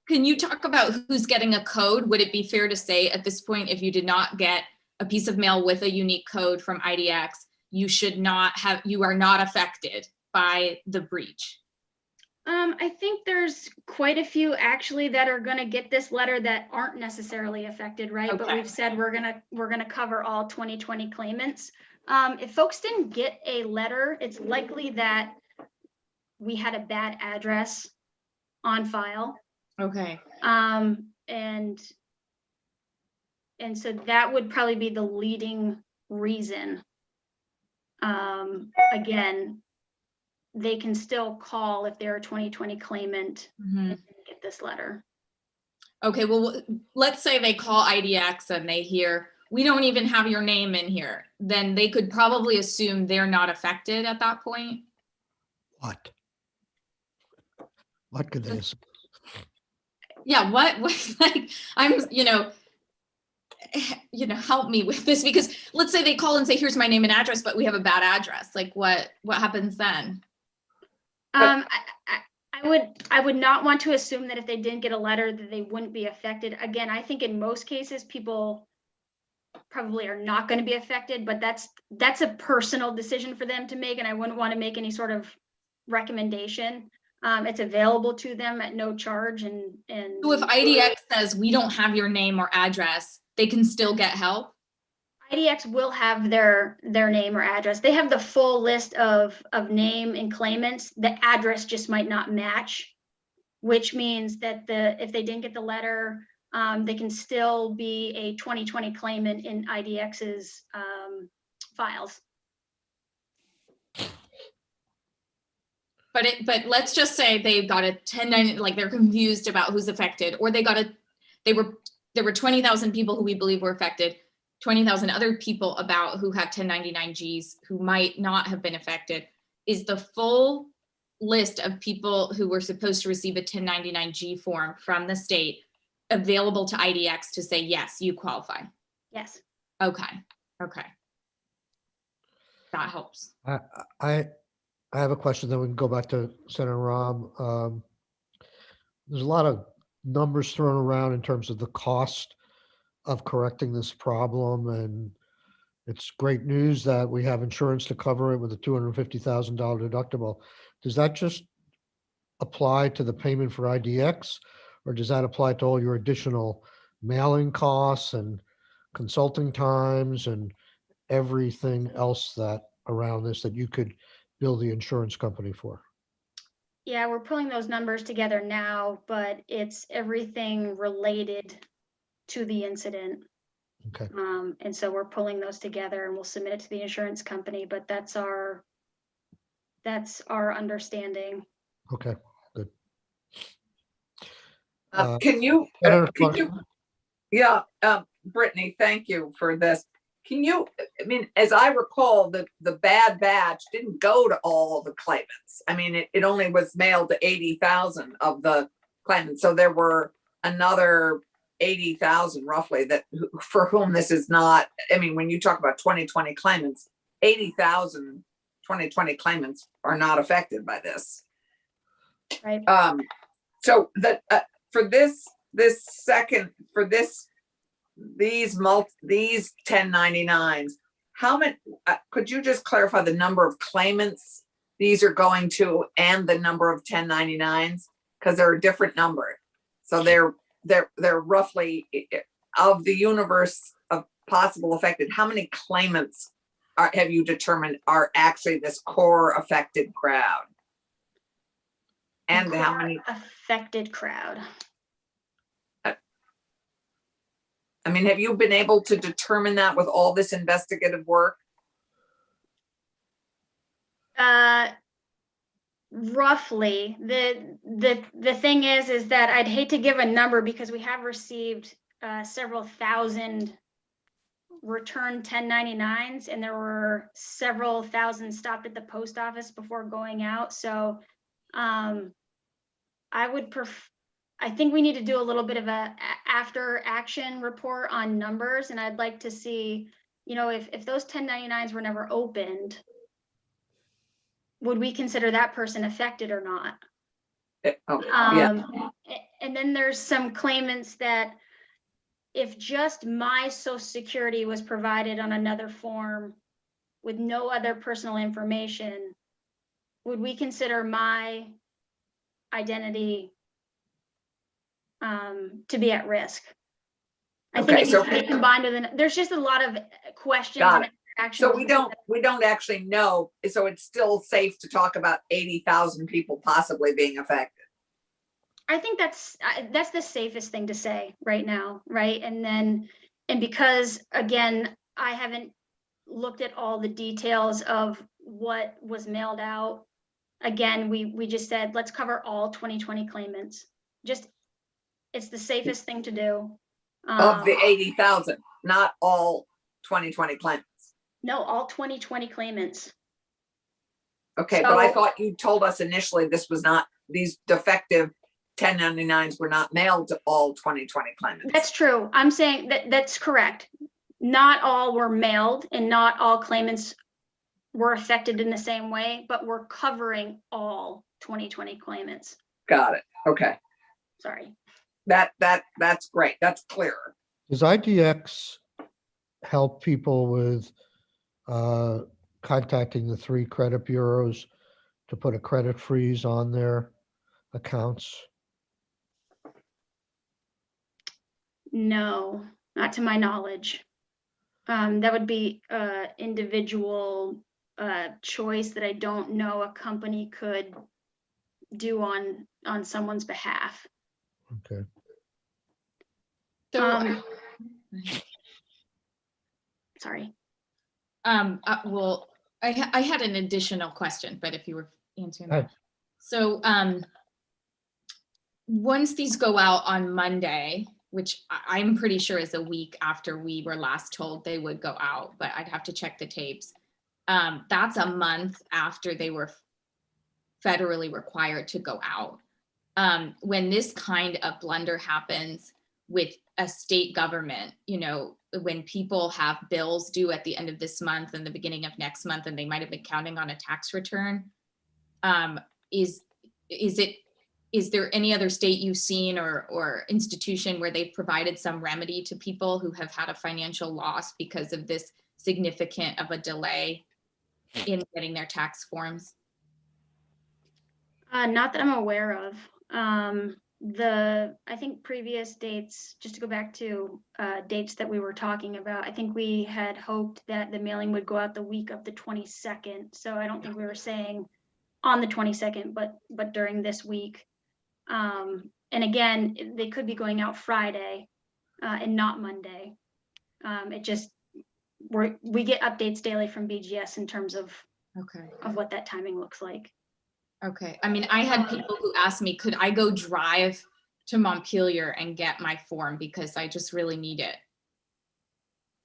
Speaker 4: Can you talk about who's getting a code? Would it be fair to say at this point, if you did not get a piece of mail with a unique code from IDX, you are not affected by the breach?
Speaker 11: I think there's quite a few actually that are going to get this letter that aren't necessarily affected, right?
Speaker 4: Okay.
Speaker 11: But we've said we're gonna cover all 2020 claimants. If folks didn't get a letter, it's likely that we had a bad address on file.
Speaker 4: Okay.
Speaker 11: And so that would probably be the leading reason. Again, they can still call if they're a 2020 claimant and get this letter.
Speaker 4: Okay, well, let's say they call IDX and they hear, we don't even have your name in here. Then they could probably assume they're not affected at that point.
Speaker 1: What could they assume?
Speaker 4: Yeah, what like, I'm, help me with this, because let's say they call and say, here's my name and address, but we have a bad address. Like what happens then?
Speaker 11: I would not want to assume that if they didn't get a letter that they wouldn't be affected. Again, I think in most cases, people probably are not going to be affected, but that's a personal decision for them to make. And I wouldn't want to make any sort of recommendation. It's available to them at no charge. And
Speaker 4: so if IDX says we don't have your name or address, they can still get help?
Speaker 11: IDX will have their name or address. They have the full list of name and claimants. The address just might not match, which means that if they didn't get the letter, they can still be a 2020 claimant in IDX's files.
Speaker 4: But let's just say they got a 1090, like they're confused about who's affected, or there were 20,000 people who we believe were affected, 20,000 other people who have 1099Gs who might not have been affected. Is the full list of people who were supposed to receive a 1099G form from the state available to IDX to say, yes, you qualify?
Speaker 11: Yes.
Speaker 4: Okay. That helps.
Speaker 1: I have a question, then we can go back to Senator Rahm. There's a lot of numbers thrown around in terms of the cost of correcting this problem, and it's great news that we have insurance to cover it with a $250,000 deductible. Does that just apply to the payment for IDX, or does that apply to all your additional mailing costs and consulting times and everything else that around this that you could bill the insurance company for?
Speaker 11: Yeah, we're pulling those numbers together now, but it's everything related to the incident.
Speaker 1: Okay.
Speaker 11: And so we're pulling those together and we'll submit it to the insurance company, but that's our understanding.
Speaker 1: Okay, good.
Speaker 3: Can you, yeah, Brittany, thank you for this. Can you, I mean, as I recall, the bad batch didn't go to all the claimants. I mean, it only was mailed to 80,000 of the claimants. So there were another 80,000 roughly that for whom this is not, I mean, when you talk about 2020 claimants, 80,000 2020 claimants are not affected by this.
Speaker 11: Right.
Speaker 3: So that for these 1099s, how many, could you just clarify the number of claimants these are going to and the number of 1099s? Because they're a different number. So they're roughly, of the universe of possible affected, how many claimants have you determined are actually this core affected crowd? And how many
Speaker 11: affected crowd?
Speaker 3: I mean, have you been able to determine that with all this investigative work?
Speaker 11: Roughly. The thing is that I'd hate to give a number because we have received several thousand return 1099s, and there were several thousand stopped at the post office before going out. So I think we need to do a little bit of a after action report on numbers, and I'd like to see, you know, if those 1099s were never opened, would we consider that person affected or not?
Speaker 3: Yeah.
Speaker 11: And then there's some claimants that if just my social security was provided on another form with no other personal information, would we consider my identity to be at risk? I think it needs to be combined with there's just a lot of questions and actions.
Speaker 3: So we don't actually know. So it's still safe to talk about 80,000 people possibly being affected.
Speaker 11: I think that's the safest thing to say right now, right? And because again, I haven't looked at all the details of what was mailed out. Again, we just said, let's cover all 2020 claimants. Just, it's the safest thing to do.
Speaker 3: Of the 80,000, not all 2020 claimants.
Speaker 11: No, all 2020 claimants.
Speaker 3: Okay, but I thought you told us initially this was not, these defective 1099s were not mailed to all 2020 claimants.
Speaker 11: That's true. I'm saying that's correct. Not all were mailed and not all claimants were affected in the same way, but we're covering all 2020 claimants.
Speaker 3: Got it. Okay.
Speaker 11: Sorry.
Speaker 3: That's great. That's clearer.
Speaker 1: Does IDX help people with contacting the 3 credit bureaus to put a credit freeze on their accounts?
Speaker 11: No, not to my knowledge. That would be individual choice that I don't know a company could do on someone's behalf.
Speaker 1: Okay.
Speaker 4: So,
Speaker 11: Sorry.
Speaker 4: Well, I had an additional question, but if you were answering that. So once these go out on Monday, which I'm pretty sure is a week after we were last told they would go out, but I'd have to check the tapes. That's a month after they were federally required to go out. When this kind of blunder happens with a state government, you know, when people have bills due at the end of this month and the beginning of next month, and they might have been counting on a tax return, is is there any other state you've seen or institution where they've provided some remedy to people who have had a financial loss because of this significant of a delay in getting their tax forms?
Speaker 11: Not that I'm aware of. I think previous dates, just to go back to dates that we were talking about, I think we had hoped that the mailing would go out the week of the 22nd. So I don't think we were saying on the 22nd, but during this week. And again, they could be going out Friday and not Monday. It just, we get updates daily from BGS in terms of what that timing looks like.
Speaker 4: Okay. I mean, I had people who asked me, could I go drive to Montpelier and get my form because I just really need it?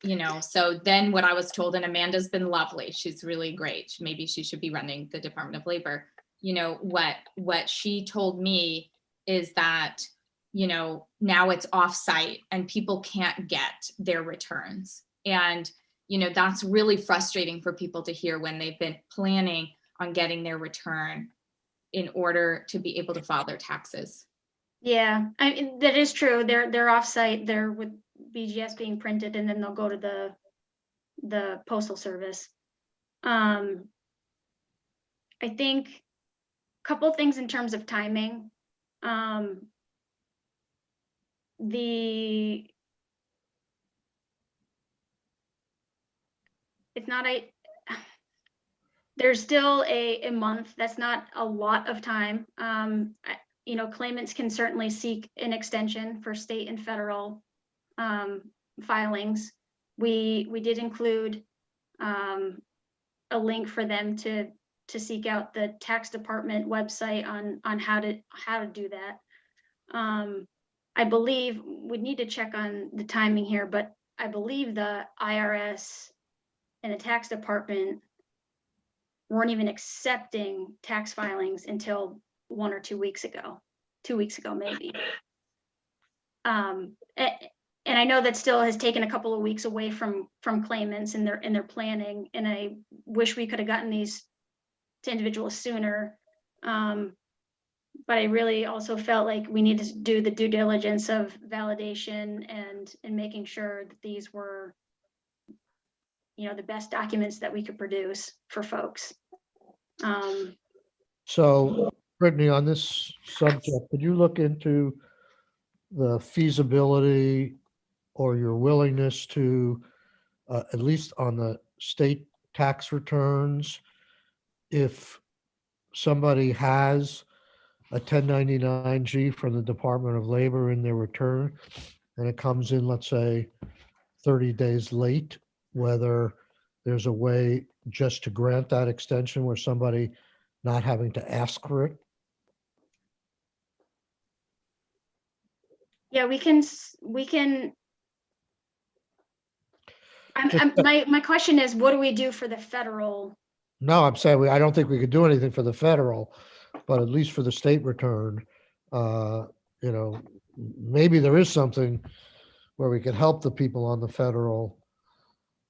Speaker 4: You know, so then what I was told, and Amanda's been lovely. She's really great. Maybe she should be running the Department of Labor. You know, what she told me is that, you know, now it's off-site and people can't get their returns. And, you know, that's really frustrating for people to hear when they've been planning on getting their return in order to be able to file their taxes. Yeah,
Speaker 11: that is true. They're off-site. They're with BGS being printed, and then they'll go to the postal service. I think a couple things in terms of timing. There's still a month. That's not a lot of time. You know, claimants can certainly seek an extension for state and federal filings. We did include a link for them to seek out the tax department website on how to do that. I believe we need to check on the timing here, but I believe the IRS and the tax department weren't even accepting tax filings until 1 or 2 weeks ago, 2 weeks ago, maybe. And I know that still has taken a couple of weeks away from claimants in their planning. And I wish we could have gotten these to individuals sooner. But I really also felt like we needed to do the due diligence of validation and making sure that these were, you know, the best documents that we could produce for folks.
Speaker 1: So, Brittany, on this subject, could you look into the feasibility or your willingness to, at least on the state tax returns, if somebody has a 1099-G from the Department of Labor in their return and it comes in, let's say, 30 days late, whether there's a way just to grant that extension where somebody not having to ask for it?
Speaker 11: Yeah, we can. My question is, what do we do for the federal?
Speaker 1: No, I'm saying I don't think we could do anything for the federal, but at least for the state return, you know, maybe there is something where we could help the people on the federal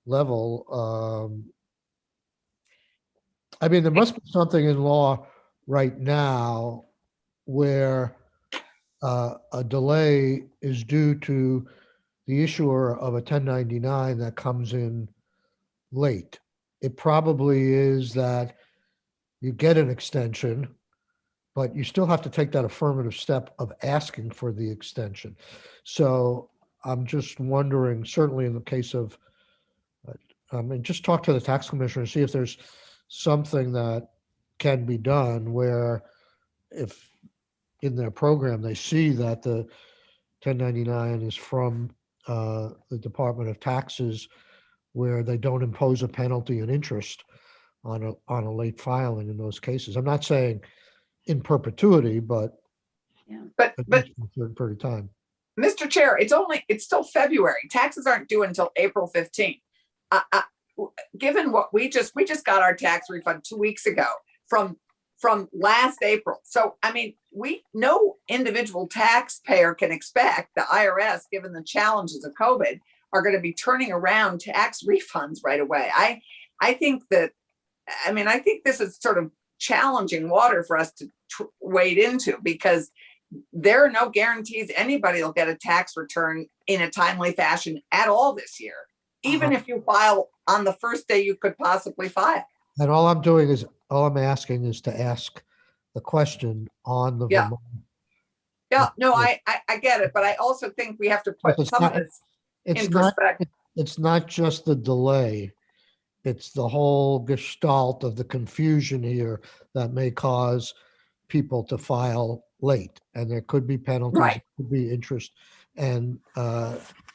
Speaker 1: level. I mean, there must be something in law right now where a delay is due to the issuer of a 1099 that comes in late. It probably is that you get an extension, but you still have to take that affirmative step of asking for the extension. So I'm just wondering, certainly in the case of, and just talk to the tax commissioner and see if there's something that can be done where if in their program they see that the 1099 is from the Department of Taxes, where they don't impose a penalty and interest on a late filing in those cases. I'm not saying in perpetuity, but
Speaker 3: but
Speaker 1: a certain period of time.
Speaker 3: Mr. Chair, it's still February. Taxes aren't due until April 15th. Given what we just got our tax refund 2 weeks ago from last April. So, I mean, no individual taxpayer can expect the IRS, given the challenges of COVID, are going to be turning around tax refunds right away. I think this is sort of challenging water for us to wade into, because there are no guarantees anybody will get a tax return in a timely fashion at all this year, even if you file on the first day you could possibly file.
Speaker 1: And all I'm asking is to ask the question on the
Speaker 3: Yeah.
Speaker 1: Vermont.
Speaker 3: Yeah, no, I get it, but I also think we have to put
Speaker 1: It's
Speaker 3: some of
Speaker 1: not-
Speaker 3: this
Speaker 1: It's
Speaker 3: in
Speaker 1: not,
Speaker 3: perspective.
Speaker 1: it's not just the delay. It's the whole gestalt of the confusion here that may cause people to file late, and there could be penalties,
Speaker 3: Right.
Speaker 1: could be interest. And,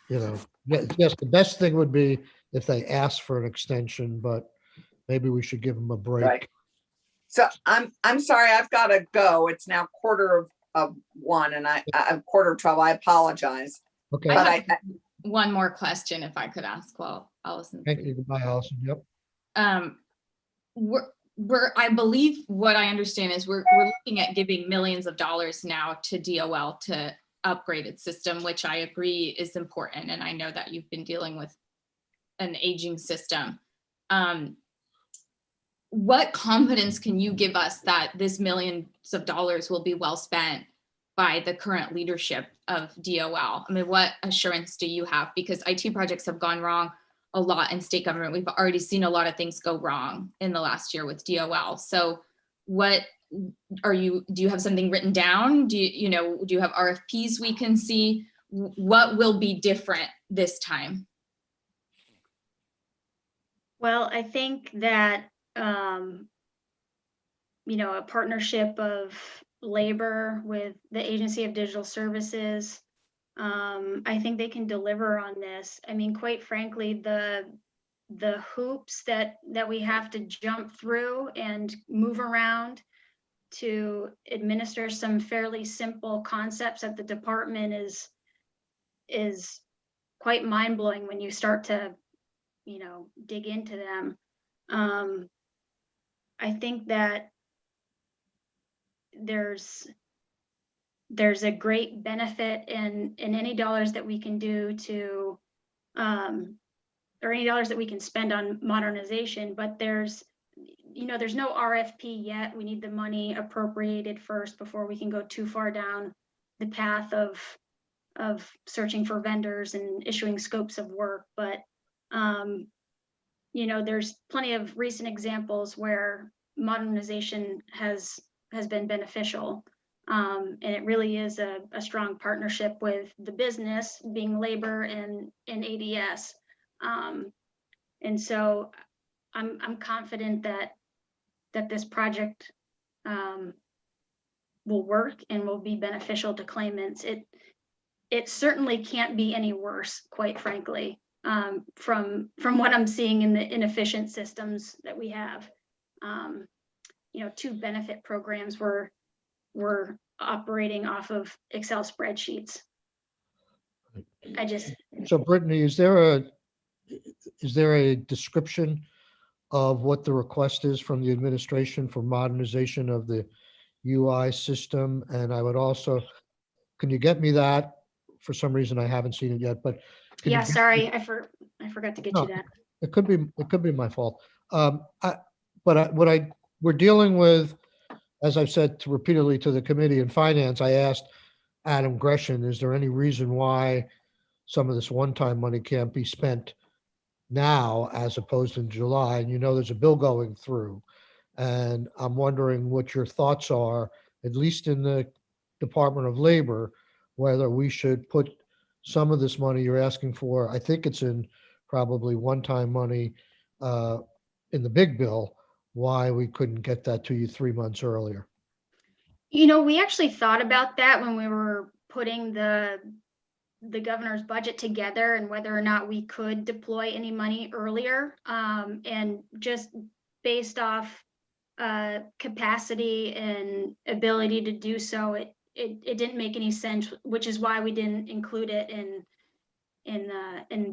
Speaker 1: yes, the best thing would be if they ask for an extension, but maybe we should give them a break.
Speaker 3: Right. So I'm sorry, I've got to go. It's now 1:45, and I'm 1:45. I apologize.
Speaker 1: Okay,
Speaker 3: But
Speaker 4: I have one more question, if I could ask while Allison.
Speaker 1: thank you. Goodbye, Allison. Yep.
Speaker 4: I believe what I understand is we're looking at giving millions of dollars now to DOL to upgrade its system, which I agree is important. And I know that you've been dealing with an aging system. What confidence can you give us that this millions of dollars will be well spent by the current leadership of DOL? I mean, what assurance do you have? Because IT projects have gone wrong a lot in state government. We've already seen a lot of things go wrong in the last year with DOL. So what do you have something written down? Do you have RFPs we can see? What will be different this time?
Speaker 11: Well, I think that, a partnership of labor with the Agency of Digital Services, I think they can deliver on this. I mean, quite frankly, the hoops that we have to jump through and move around to administer some fairly simple concepts at the department is quite mind-blowing when you start to, dig into them. I think that there's a great benefit in any dollars that we can do to, or any dollars that we can spend on modernization, but there's no RFP yet. We need the money appropriated first before we can go too far down the path of searching for vendors and issuing scopes of work. But there's plenty of recent examples where modernization has been beneficial. And it really is a strong partnership with the business, being labor and ADS. And so I'm confident that this project will work and will be beneficial to claimants. It certainly can't be any worse, quite frankly, from what I'm seeing in the inefficient systems that we have. 2 benefit programs were operating off of Excel spreadsheets.
Speaker 1: So Brittany, is there a description of what the request is from the administration for modernization of the UI system? And I would also, can you get me that? For some reason, I haven't seen it yet, but.
Speaker 11: Yeah, sorry, I forgot to get you that.
Speaker 1: It could be my fault. We're dealing with, as I've said repeatedly to the committee in finance, I asked Adam Gresham, is there any reason why some of this one-time money can't be spent now as opposed to in July? And there's a bill going through. And I'm wondering what your thoughts are, at least in the Department of Labor, whether we should put some of this money you're asking for, I think it's in probably one-time money in the big bill, why we couldn't get that to you 3 months earlier.
Speaker 11: We actually thought about that when we were putting the governor's budget together and whether or not we could deploy any money earlier. And just based off capacity and ability to do so, it didn't make any sense, which is why we didn't include it in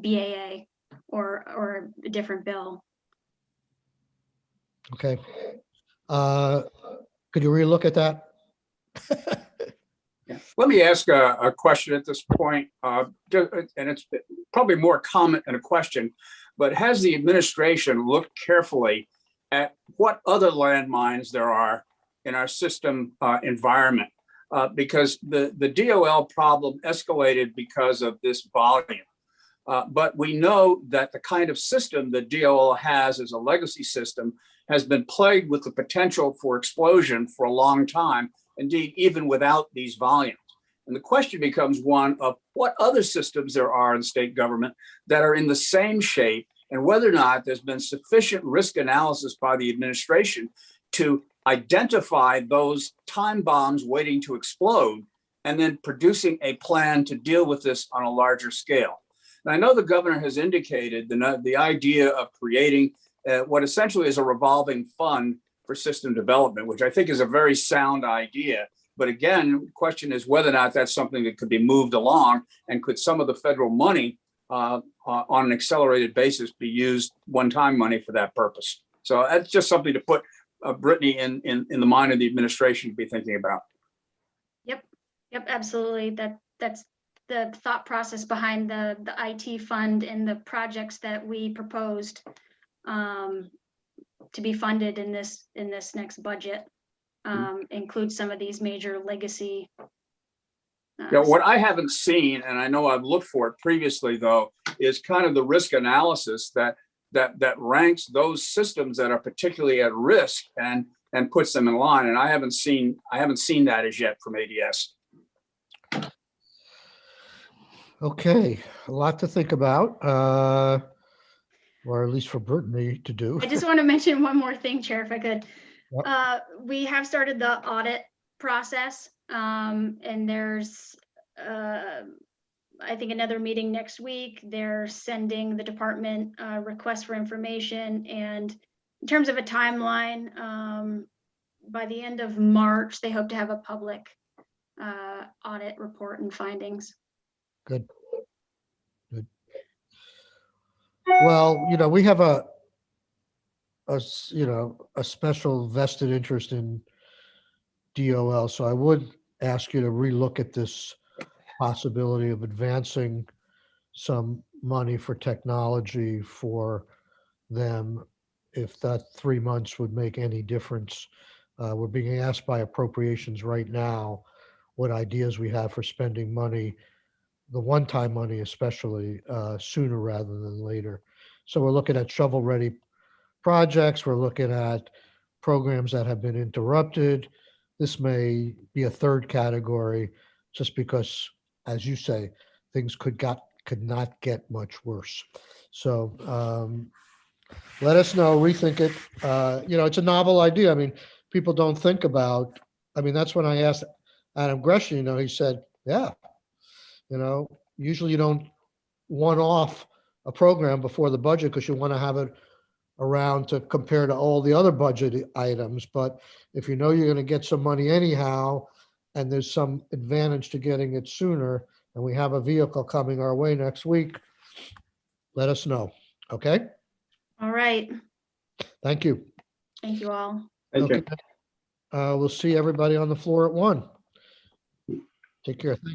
Speaker 11: BAA or a different bill.
Speaker 1: Okay. Could you relook at that?
Speaker 5: Let me ask a question at this point, and it's probably more comment than a question, but has the administration looked carefully at what other landmines there are in our system environment, because the DOL problem escalated because of this volume. But we know that the kind of system that DOL has as a legacy system has been plagued with the potential for explosion for a long time, indeed, even without these volumes. And the question becomes one of what other systems there are in state government that are in the same shape, and whether or not there's been sufficient risk analysis by the administration to identify those time bombs waiting to explode, and then producing a plan to deal with this on a larger scale. And I know the governor has indicated the idea of creating what essentially is a revolving fund for system development, which I think is a very sound idea. But again, the question is whether or not that's something that could be moved along, and could some of the federal money on an accelerated basis be used one-time money for that purpose. So that's just something to put Brittany in the mind of the administration to be thinking about.
Speaker 11: Yep, absolutely. That's the thought process behind the IT fund and the projects that we proposed to be funded in this next budget. Include some of these major legacy.
Speaker 5: What I haven't seen, and I know I've looked for it previously, though, is kind of the risk analysis that ranks those systems that are particularly at risk and puts them in line. And I haven't seen that as yet from ADS.
Speaker 1: Okay, a lot to think about, or at least for Brittany to do.
Speaker 11: I just want to mention one more thing, Chair, if I could.
Speaker 1: Yep.
Speaker 11: We have started the audit process, and there's, I think, another meeting next week. They're sending the department requests for information, and in terms of a timeline, by the end of March, they hope to have a public audit report and findings.
Speaker 1: Good. Well, we have a special vested interest in DOL. So I would ask you to relook at this possibility of advancing some money for technology for them, if that 3 months would make any difference. We're being asked by appropriations right now what ideas we have for spending money, the one-time money especially, sooner rather than later. So we're looking at shovel-ready projects. We're looking at programs that have been interrupted. This may be a third category, just because, as you say, things could not get much worse. So let us know, rethink it. It's a novel idea. I mean, people don't think about, that's when I asked Adam Gresham, he said, yeah, usually you don't one-off a program before the budget because you want to have it around to compare to all the other budget items. But if you're going to get some money anyhow, and there's some advantage to getting it sooner, and we have a vehicle coming our way next week, let us know. Okay?
Speaker 11: All right.
Speaker 1: Thank you.
Speaker 11: Thank you all.
Speaker 5: Thank you.
Speaker 1: We'll see everybody on the floor at 1. Take care. Thank you.